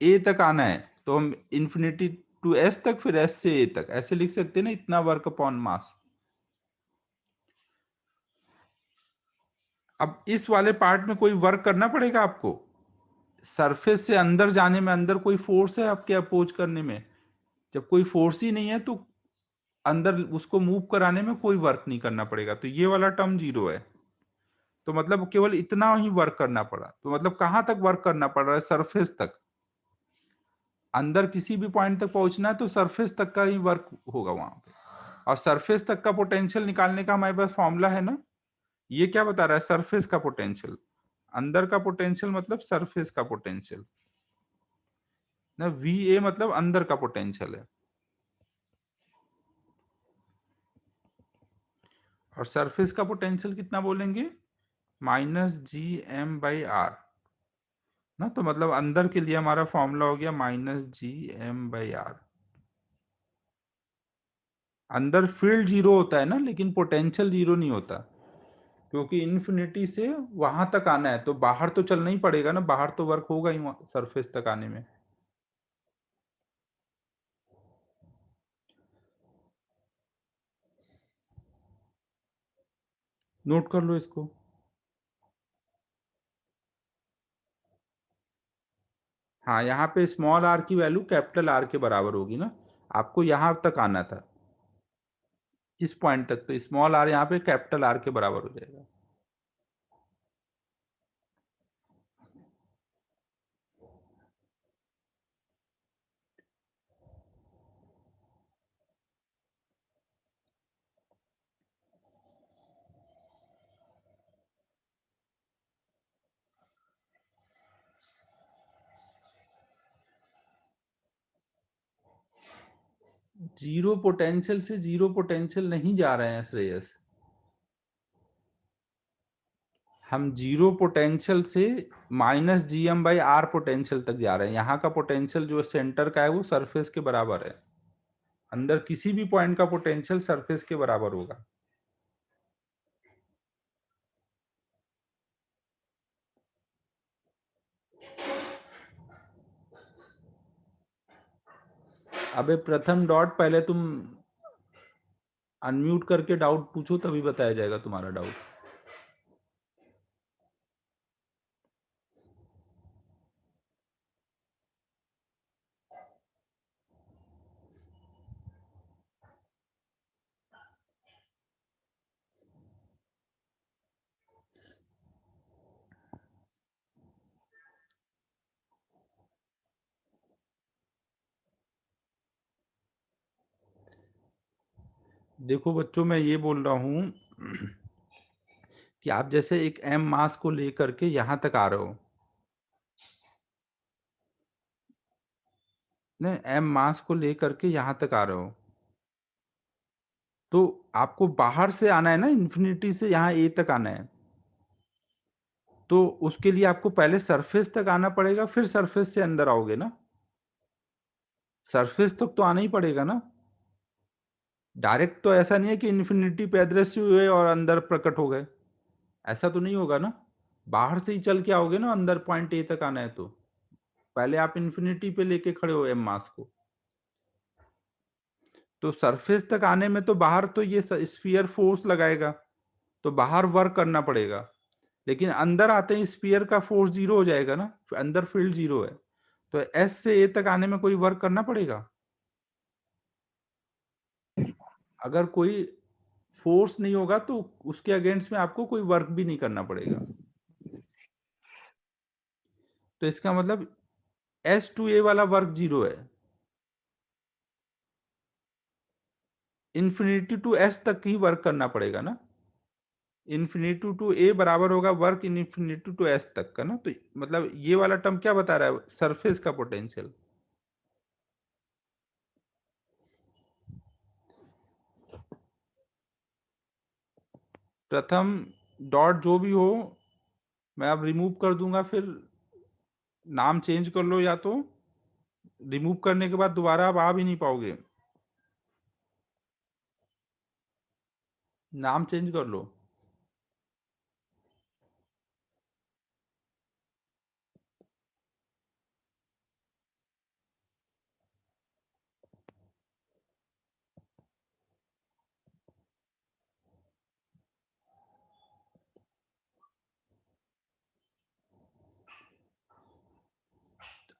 ए तक आना है तो हम इन्फिनिटी टू एस तक, फिर एस से ए तक, ऐसे लिख सकते हैं ना, इतना वर्क अपॉन मास। अब इस वाले पार्ट में कोई वर्क करना पड़ेगा आपको, सरफेस से अंदर जाने में अंदर कोई फोर्स है आपके अपोज करने में? जब कोई फोर्स ही नहीं है तो अंदर उसको मूव कराने में कोई वर्क नहीं करना पड़ेगा, तो ये वाला टर्म 0 है। तो मतलब केवल इतना ही वर्क करना पड़ा, तो मतलब कहां तक वर्क करना पड़ रहा है? सरफेस तक। अंदर किसी भी पॉइंट तक पहुंचना है तो सरफेस तक का ही वर्क होगा वहां पे। और सरफेस तक का पोटेंशियल निकालने का हमारे पास फॉर्मूला है ना, ये क्या बता रहा है? सरफेस का पोटेंशियल। अंदर का पोटेंशियल मतलब सरफेस का पोटेंशियल ना, वी ए मतलब अंदर का पोटेंशियल है। और सरफेस का पोटेंशियल कितना बोलेंगे? -Gm/r ना, तो मतलब अंदर के लिए हमारा फॉर्मूला हो गया -Gm/r। अंदर फील्ड 0 होता है ना, लेकिन पोटेंशियल 0 नहीं होता, क्योंकि इन्फिनिटी से वहां तक आना है तो बाहर तो चलना ही पड़ेगा ना, बाहर तो वर्क होगा ही सरफेस तक आने में। नोट कर लो इसको। हाँ, यहाँ पे स्मॉल आर की वैल्यू कैपिटल आर के बराबर होगी ना, आपको यहाँ तक आना था, इस पॉइंट तक, तो स्मॉल आर यहाँ पे कैपिटल आर के बराबर हो जाएगा। जीरो पोटेंशियल से जीरो पोटेंशियल नहीं जा रहे हैं श्रेयस, हम जीरो पोटेंशियल से -Gm/r पोटेंशियल तक जा रहे हैं। यहाँ का पोटेंशियल जो सेंटर का है वो सरफेस के बराबर है, अंदर किसी भी पॉइंट का पोटेंशियल सरफेस के बराबर होगा। अबे प्रथम डॉट, पहले तुम अनम्यूट करके डाउट पूछो, तभी बताया जाएगा तुम्हारा डाउट। देखो बच्चों, मैं ये बोल रहा हूं कि आप जैसे एक एम मास को लेकर के यहां तक आ रहे हो, नहीं, एम मास को लेकर के यहाँ तक आ रहे हो, तो आपको बाहर से आना है ना, इन्फिनिटी से यहाँ ए तक आना है, तो उसके लिए आपको पहले सरफेस तक आना पड़ेगा, फिर सरफेस से अंदर आओगे ना। सरफेस तक तो आना ही पड़ेगा ना। डायरेक्ट तो ऐसा नहीं है कि इन्फिनिटी पे अदृश्य हुए और अंदर प्रकट हो गए, ऐसा तो नहीं होगा ना। बाहर से ही चल के आओगे ना, अंदर पॉइंट ए तक आना है तो पहले आप इन्फिनिटी पे लेके खड़े हो एम मास को। तो सरफेस तक आने में तो बाहर तो ये स्फीयर फोर्स लगाएगा, तो बाहर वर्क करना पड़ेगा, लेकिन अंदर आते ही स्फीयर का फोर्स जीरो हो जाएगा ना, अंदर फील्ड जीरो है, तो एस से ए तक आने में कोई वर्क करना पड़ेगा। अगर कोई फोर्स नहीं होगा तो उसके अगेंस्ट में आपको कोई वर्क भी नहीं करना पड़ेगा। तो इसका मतलब एस टू ए वाला वर्क जीरो है, इन्फिनिटी टू एस तक ही वर्क करना पड़ेगा ना। इन्फिनिटी टू ए बराबर होगा work in infinity to s तक का ना, तो मतलब ये वाला टर्म क्या बता रहा है, सरफेस का पोटेंशियल। प्रथम डॉट जो भी हो मैं अब रिमूव कर दूंगा, फिर नाम चेंज कर लो, या तो रिमूव करने के बाद दोबारा आप आ भी नहीं पाओगे, नाम चेंज कर लो।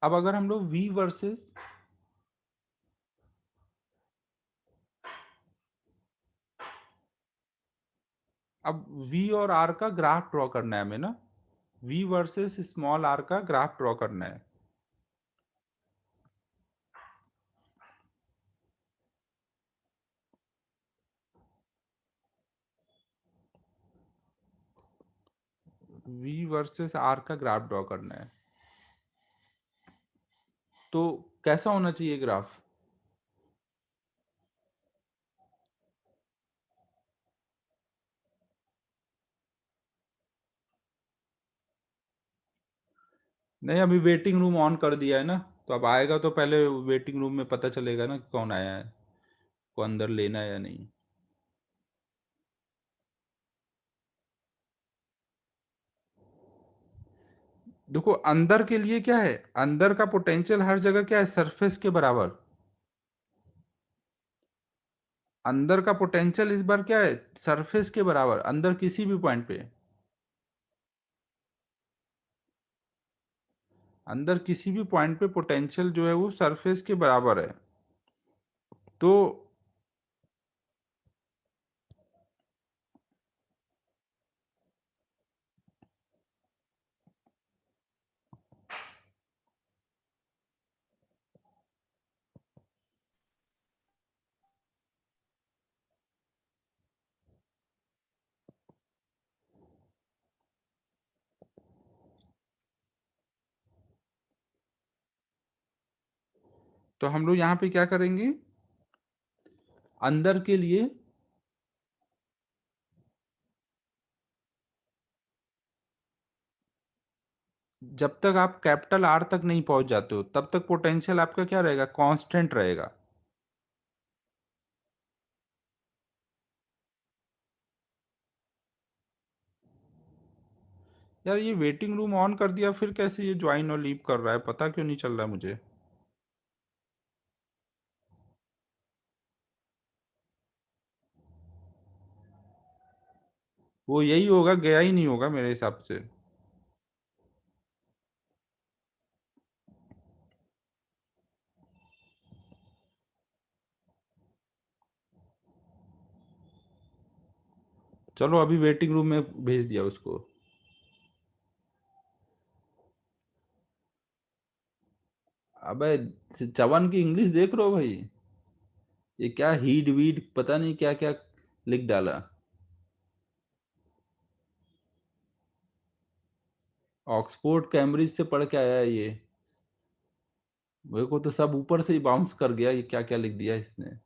अब अगर हम लोग v वर्सेस, अब v और r का ग्राफ ड्रॉ करना है हमें ना, v वर्सेस स्मॉल r का ग्राफ ड्रॉ करना है। v वर्सेस r का ग्राफ ड्रॉ करना है, तो कैसा होना चाहिए ग्राफ। नहीं, अभी वेटिंग रूम ऑन कर दिया है ना, तो अब आएगा तो पहले वेटिंग रूम में पता चलेगा ना कौन आया है, को अंदर लेना है या नहीं। देखो अंदर के लिए क्या है, अंदर का पोटेंशियल हर जगह क्या है, सरफेस के बराबर। अंदर का पोटेंशियल इस बार क्या है, सरफेस के बराबर, अंदर किसी भी पॉइंट पे, अंदर किसी भी पॉइंट पे पोटेंशियल जो है वो सरफेस के बराबर है। तो तो हम लोग यहाँ पे क्या करेंगे, अंदर के लिए जब तक आप कैपिटल आर तक नहीं पहुंच जाते हो तब तक पोटेंशियल आपका क्या रहेगा, कांस्टेंट रहेगा। यार ये वेटिंग रूम ऑन कर दिया, फिर कैसे ये ज्वाइन और लीव कर रहा है, पता क्यों नहीं चल रहा है मुझे। वो यही होगा, गया ही नहीं होगा मेरे हिसाब से। चलो अभी वेटिंग रूम में भेज दिया उसको। अबे चवन की इंग्लिश देख रहे हो भाई, ये क्या हीड वीड पता नहीं क्या क्या लिख डाला। ऑक्सफोर्ड कैम्ब्रिज से पढ़ के आया है ये। मेरे को तो सब ऊपर से ही बाउंस कर गया, ये क्या क्या लिख दिया इसने।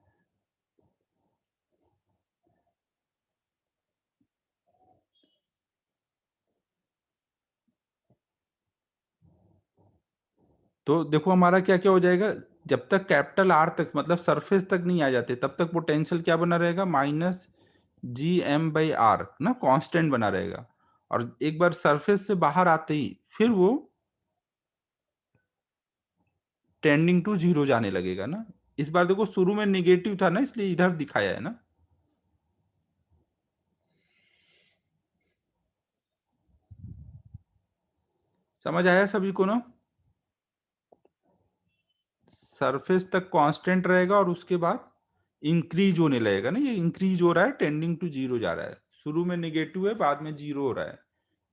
तो देखो हमारा क्या क्या हो जाएगा, जब तक कैपिटल आर तक मतलब सरफेस तक नहीं आ जाते तब तक पोटेंशियल क्या बना रहेगा, -Gm/r ना, कांस्टेंट बना रहेगा। और एक बार सरफेस से बाहर आते ही फिर वो टेंडिंग टू जीरो जाने लगेगा ना। इस बार देखो शुरू में निगेटिव था ना, इसलिए इधर दिखाया है ना। समझ आया सभी को ना। सरफेस तक कांस्टेंट रहेगा और उसके बाद इंक्रीज होने लगेगा ना, ये इंक्रीज हो रहा है, टेंडिंग टू जीरो जा रहा है। शुरू में निगेटिव है, बाद में जीरो हो रहा है।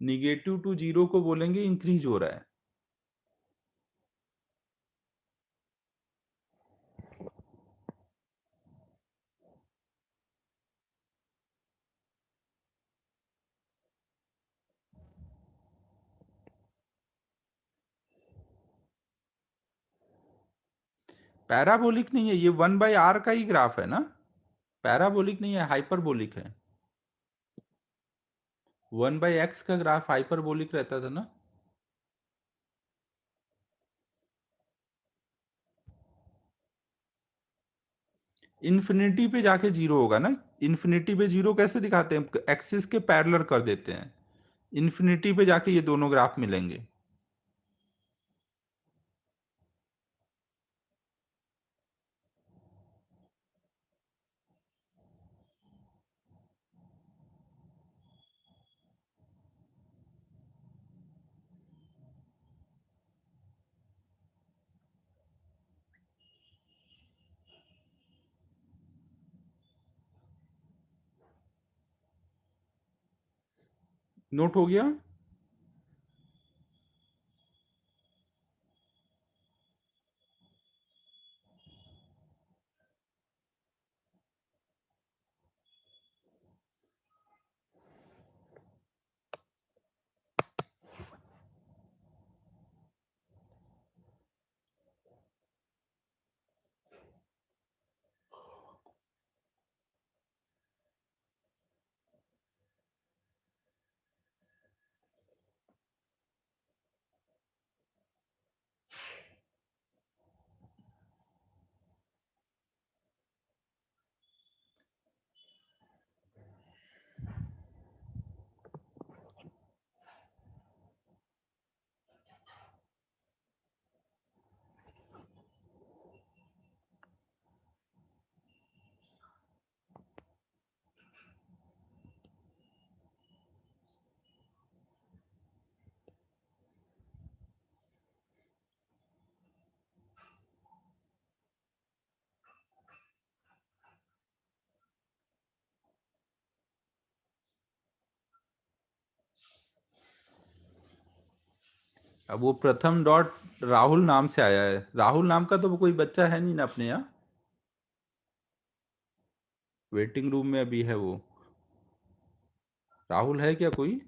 निगेटिव टू जीरो को बोलेंगे इंक्रीज हो रहा है। पैराबोलिक नहीं है, ये 1/r का ही ग्राफ है ना। पैराबोलिक नहीं है, हाइपरबोलिक है। 1/x का ग्राफ हाइपरबोलिक रहता था ना। इन्फिनिटी पे जाके जीरो होगा ना। इन्फिनिटी पे जीरो कैसे दिखाते हैं, एक्सिस के पैरेलल कर देते हैं। इन्फिनिटी पे जाके ये दोनों ग्राफ मिलेंगे। नोट हो गया। अब वो प्रथम डॉट राहुल नाम से आया है। राहुल नाम का तो वो कोई बच्चा है नहीं ना अपने यहाँ। वेटिंग रूम में अभी है वो। राहुल है क्या कोई।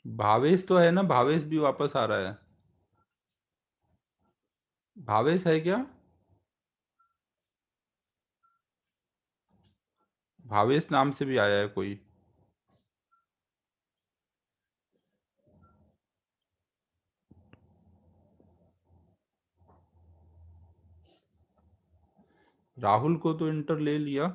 भावेश तो है ना, भावेश भी वापस आ रहा है। भावेश है क्या। भावेश नाम से भी आया है कोई। राहुल को तो इंटर ले लिया।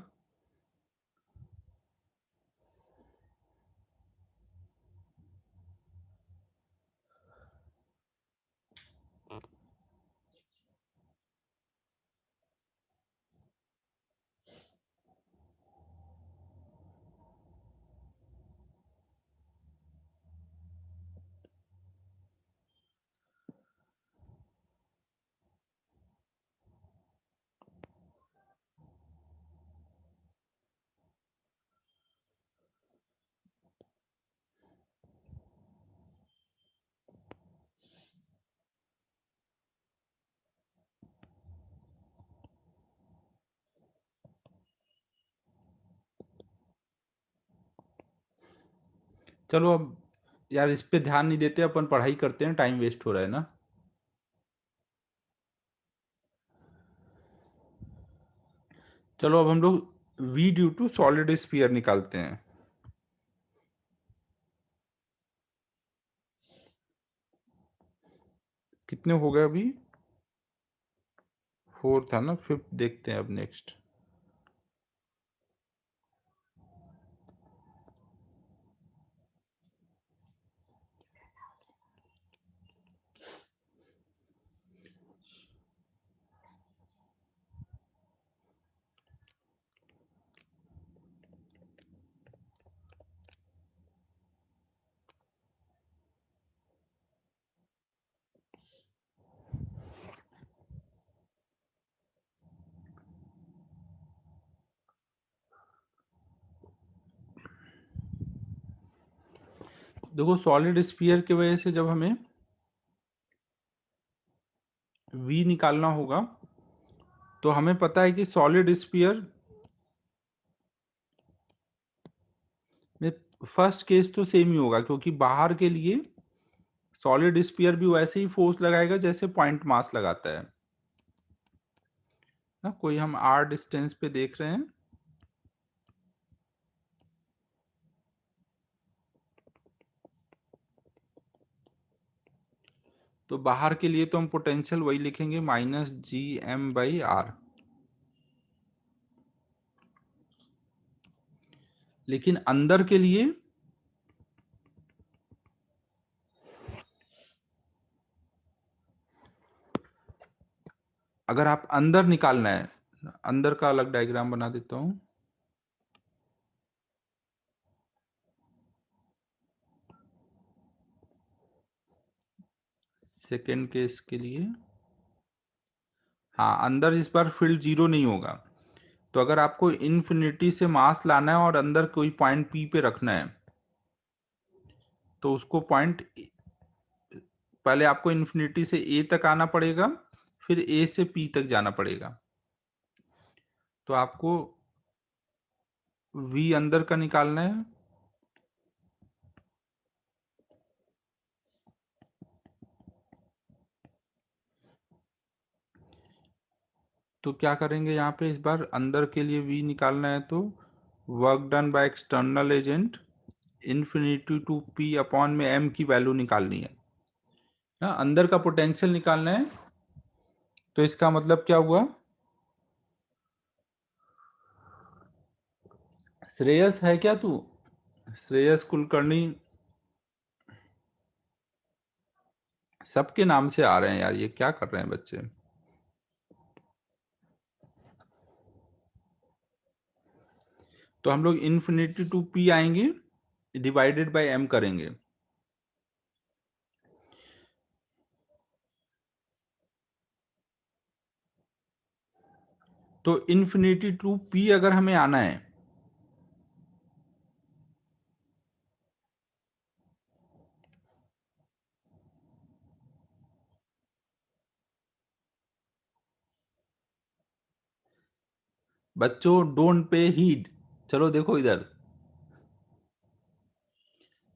चलो अब यार इस पे ध्यान नहीं देते, अपन पढ़ाई करते हैं, टाइम वेस्ट हो रहा है ना। चलो अब हम लोग v due to solid sphere निकालते हैं। कितने हो गए अभी? 4 था ना, 5th देखते हैं अब नेक्स्ट। देखो सॉलिड स्फीयर की वजह से जब हमें v निकालना होगा तो हमें पता है कि सॉलिड स्फीयर में फर्स्ट केस तो सेम ही होगा, क्योंकि बाहर के लिए सॉलिड स्फीयर भी वैसे ही फोर्स लगाएगा जैसे पॉइंट मास लगाता है ना। कोई हम r डिस्टेंस पे देख रहे हैं, तो बाहर के लिए तो हम पोटेंशियल वही लिखेंगे -gm/r। लेकिन अंदर के लिए अगर आप अंदर निकालना है, अंदर का अलग डायग्राम बना देता हूं। सेकेंड केस के लिए हाँ, अंदर इस बार फील्ड 0 नहीं होगा। तो अगर आपको इन्फिनिटी से मास लाना है और अंदर कोई पॉइंट P पे रखना है, तो उसको पॉइंट पहले आपको इन्फिनिटी से A तक आना पड़ेगा, फिर A से P तक जाना पड़ेगा। तो आपको V अंदर का निकालना है। तो क्या करेंगे यहाँ पे, इस बार अंदर के लिए V निकालना है तो work done by external agent infinity to P upon में M की वैल्यू निकालनी है ना। अंदर का पोटेंशियल निकालना है। तो इसका मतलब क्या हुआ, श्रेयस है क्या तू? श्रेयस कुलकर्णी सबके नाम से आ रहे हैं यार, ये क्या कर रहे हैं बच्चे। तो हम लोग इन्फिनिटी टू P आएंगे, डिवाइडेड बाय M करेंगे। तो इन्फिनिटी टू P अगर हमें आना है, बच्चों डोंट पे हीड, चलो देखो इधर।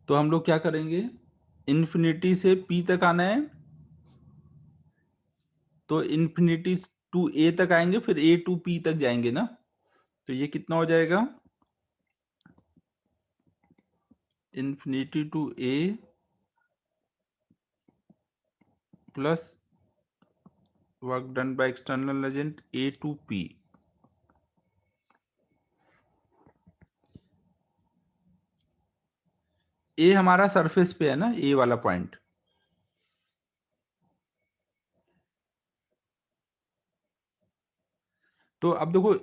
तो हम लोग क्या करेंगे, इन्फिनिटी से P तक आना है, तो इन्फिनिटी टू A तक आएंगे, फिर A टू P तक जाएंगे ना। तो ये कितना हो जाएगा, infinity to A plus work done by external agent A to P। A हमारा सरफेस पे है ना, A वाला पॉइंट। तो अब देखो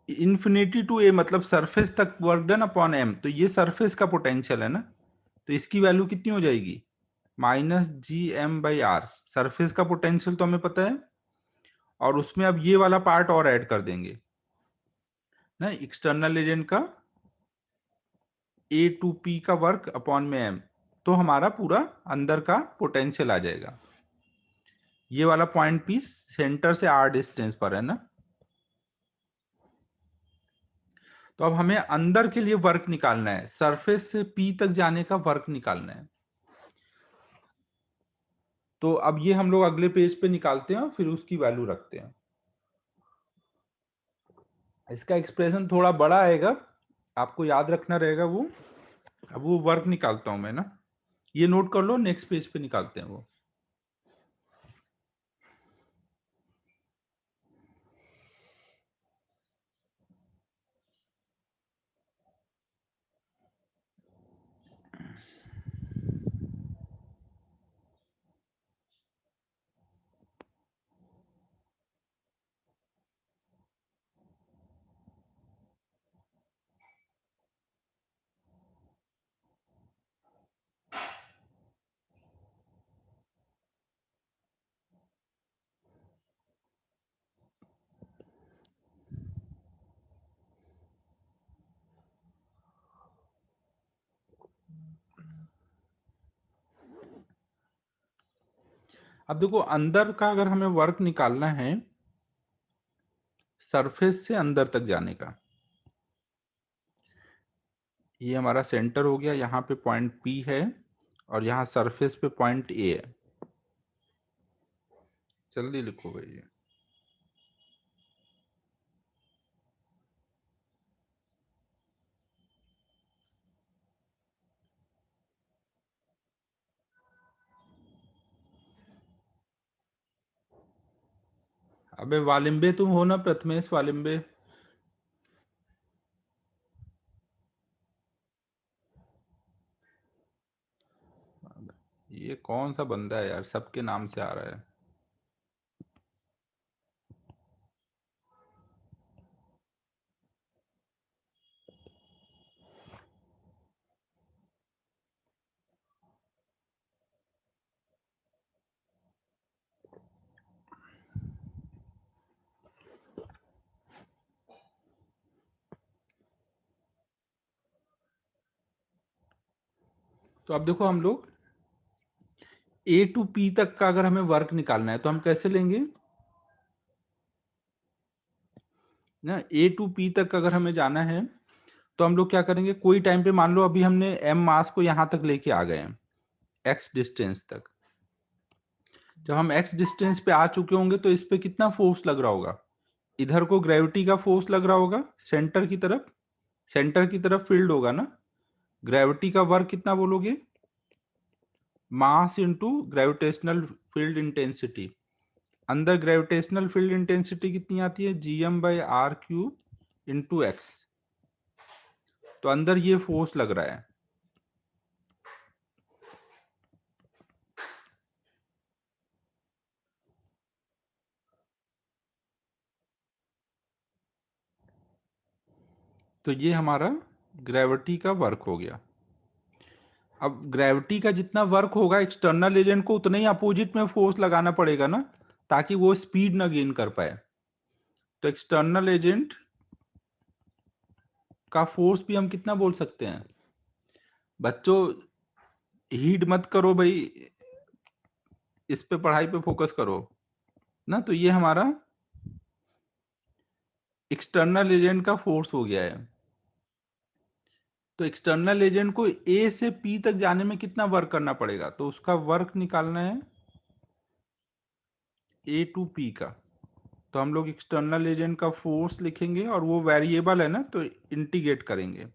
इन्फिनिटी टू A मतलब सरफेस तक वर्क डन अपॉन M, तो ये सरफेस का पोटेंशियल है ना। तो इसकी वैल्यू कितनी हो जाएगी, -gm/r। सरफेस का पोटेंशियल तो हमें पता है, और उसमें अब ये वाला पार्ट और ऐड कर देंगे ना, एक्सटर्नल एजेंट का A टू P का वर्क अपॉन में M। तो हमारा पूरा अंदर का पोटेंशियल आ जाएगा। ये वाला पॉइंट P सेंटर से r डिस्टेंस पर है ना। तो अब हमें अंदर के लिए वर्क निकालना है, सरफेस से पी तक जाने का वर्क निकालना है। तो अब ये हम लोग अगले पेज पे निकालते हैं, फिर उसकी वैल्यू रखते हैं। इसका एक्सप्रेशन थोड़ा बड़ा आएगा, आपको याद रखना रहेगा वो। अब वो वर्क निकालता हूं मैं ना, ये नोट कर लो, नेक्स्ट पेज पे निकालते हैं वो। अब देखो, अंदर का अगर हमें वर्क निकालना है, सरफेस से अंदर तक जाने का, ये हमारा सेंटर हो गया, यहाँ पे पॉइंट पी है और यहाँ सरफेस पे पॉइंट ए है। जल्दी लिखो भाई ये। अबे वालिम्बे तुम हो ना, प्रथमेश वालिम्बे? ये कौन सा बंदा है यार, सबके नाम से आ रहा है। तो अब देखो, हम लोग ए टू पी तक का अगर हमें वर्क निकालना है तो हम कैसे लेंगे ना। ए टू पी तक अगर हमें जाना है तो हम लोग क्या करेंगे, कोई टाइम पे मान लो अभी हमने एम मास को यहां तक लेके आ गए हैं, एक्स डिस्टेंस तक। जब हम एक्स डिस्टेंस पे आ चुके होंगे तो इस पे कितना फोर्स लग रहा होगा, इधर को ग्रेविटी का फोर्स लग रहा होगा, सेंटर की तरफ, सेंटर की तरफ फील्ड होगा ना। ग्रेविटी का वर्क कितना बोलोगे, mass into gravitational field intensity. अंदर ग्रेविटेशनल फील्ड इंटेंसिटी कितनी आती है, gm/r³ इंटू एक्स। तो अंदर ये फोर्स लग रहा है। तो ये हमारा ग्रेविटी का वर्क हो गया। अब ग्रेविटी का जितना वर्क होगा एक्सटर्नल एजेंट को उतना ही अपोजिट में फोर्स लगाना पड़ेगा ना, ताकि वो स्पीड ना गेन कर पाए। तो एक्सटर्नल एजेंट का फोर्स भी हम कितना बोल सकते हैं बच्चों, हीट मत करो भाई, इस पे पढ़ाई पे फोकस करो ना। तो ये हमारा एक्सटर्नल एजेंट का फोर्स हो गया है। तो एक्सटर्नल एजेंट को ए से पी तक जाने में कितना वर्क करना पड़ेगा, तो उसका वर्क निकालना है ए टू पी का। तो हम लोग एक्सटर्नल एजेंट का फोर्स लिखेंगे और वो वेरिएबल है ना, तो इंटीग्रेट करेंगे।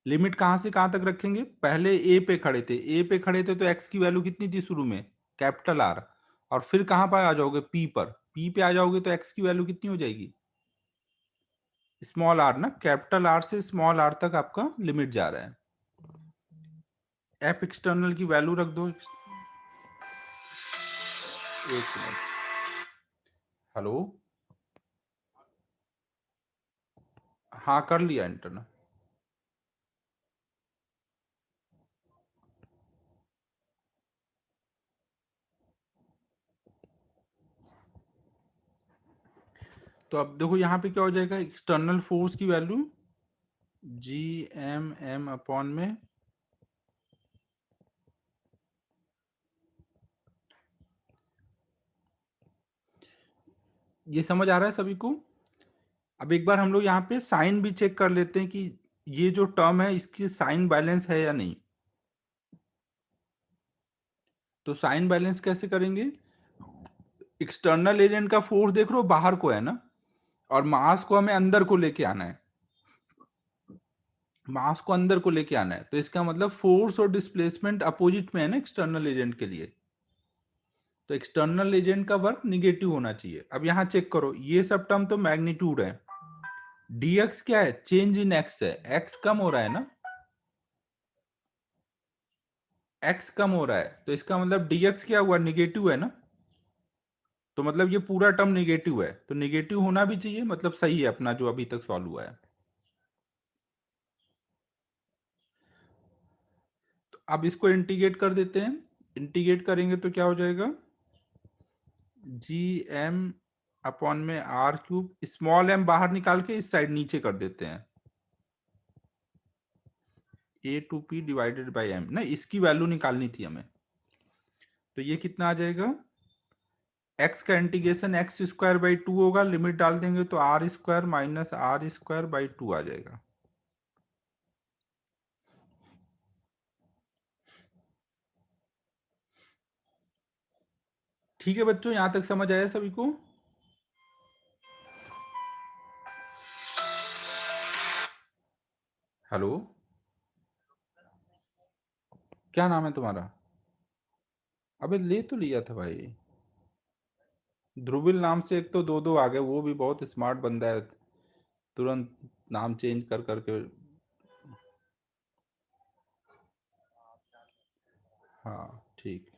लिमिट कहां से कहां तक रखेंगे, पहले ए पे खड़े थे, ए पे खड़े थे तो एक्स की वैल्यू कितनी थी शुरू में, कैपिटल आर। और फिर कहां पर आ जाओगे, पी पर, पी पे आ जाओगे तो एक्स की वैल्यू कितनी हो जाएगी, स्मॉल आर ना। कैपिटल आर से स्मॉल आर तक आपका लिमिट जा रहा है। एफ एक्सटर्नल की वैल्यू रख दो। एक मिनट, हेलो, हाँ कर लिया इंटरनल। तो अब देखो यहाँ पे क्या हो जाएगा, एक्सटर्नल फोर्स की वैल्यू GMM में ये समझ आ रहा है सभी को। अब एक बार हम लोग यहाँ पे साइन भी चेक कर लेते हैं कि ये जो टर्म है इसकी साइन बैलेंस है या नहीं। तो साइन बैलेंस कैसे करेंगे? एक्सटर्नल एजेंट का फोर्स देख रहे हो बाहर को है ना, और मास को हमें अंदर को लेके आना है। मास को अंदर को लेके आना है, तो इसका मतलब फोर्स और डिस्प्लेसमेंट अपोजिट में है ना एक्सटर्नल एजेंट के लिए। तो एक्सटर्नल एजेंट का वर्क निगेटिव होना चाहिए। अब यहां चेक करो, ये सब टर्म तो मैग्नीट्यूड है, dx क्या है? चेंज इन x है, x कम हो रहा है ना, x कम हो रहा है, तो इसका मतलब dx क्या हुआ? निगेटिव है ना। तो मतलब ये पूरा टर्म निगेटिव है, तो निगेटिव होना भी चाहिए, मतलब सही है अपना जो अभी तक सॉल्व हुआ है। तो अब इसको इंटीग्रेट कर देते हैं। इंटीग्रेट करेंगे तो क्या हो जाएगा? जी एम अपॉन में आर क्यूब, स्मॉल एम बाहर निकाल के इस साइड नीचे कर देते हैं, A two P divided by M. नहीं, इसकी वैल्यू निकालनी थी हमें। तो ये कितना आ जाएगा? x का integration X square by two होगा, लिमिट डाल देंगे तो R square minus are square by two आ जाएगा। ठीक है बच्चों, यहां तक समझ आया सभी को? हेलो, क्या नाम है तुम्हारा? अबे ले तो लिया था भाई। ध्रुविल नाम से एक तो दो दो आ गए, वो भी बहुत स्मार्ट बंदा है, तुरंत नाम चेंज कर करके। हाँ ठीक।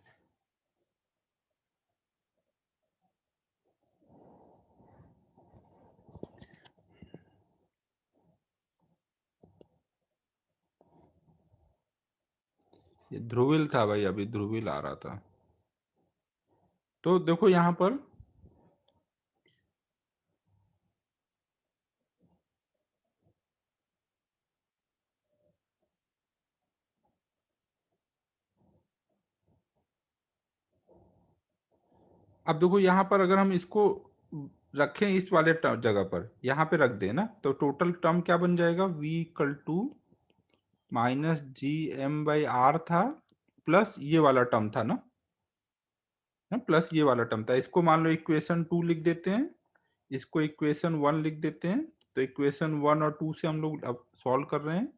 ये ध्रुविल था भाई, अभी ध्रुविल आ रहा था। तो देखो यहाँ पर, अब देखो यहाँ पर अगर हम इसको रखें इस वाले जगह पर, यहाँ पे रख दें ना, तो टोटल टर्म क्या बन जाएगा? v equal to minus g m by r था, प्लस ये वाला टर्म था ना, प्लस ये वाला टर्म था। इसको मान लो इक्वेशन टू लिख देते हैं, इसको इक्वेशन वन लिख देते हैं। तो इक्वेशन वन और टू से हम लोग अब सॉल्व कर रहे हैं।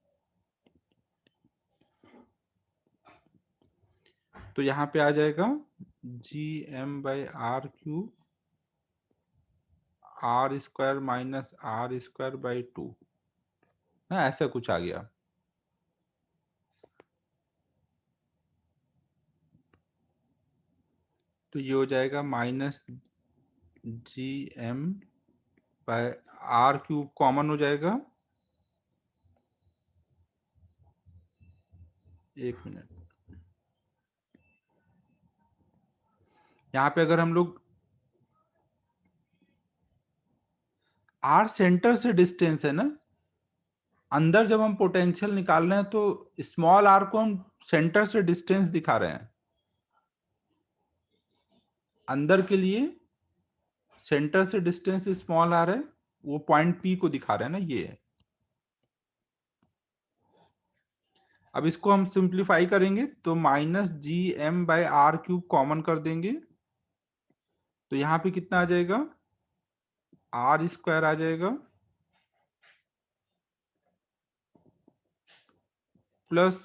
तो यहाँ पे आ जाएगा जी m by r cube r square minus are square by two, ना ऐसा कुछ आ गया। तो ये हो जाएगा minus g m by r cube, common हो जाएगा। एक मिनट, यहाँ पे अगर हम लोग आर सेंटर से डिस्टेंस है ना, अंदर जब हम पोटेंशियल निकाल रहे हैं तो स्मॉल आर को हम सेंटर से डिस्टेंस दिखा रहे हैं। अंदर के लिए सेंटर से डिस्टेंस स्मॉल आर है, वो पॉइंट पी को दिखा रहे हैं ना, ये है। अब इसको हम सिंप्लीफाई करेंगे तो minus g m by r cube common कर देंगे, तो यहाँ पे कितना आ जाएगा? आर स्क्वायर आ जाएगा प्लस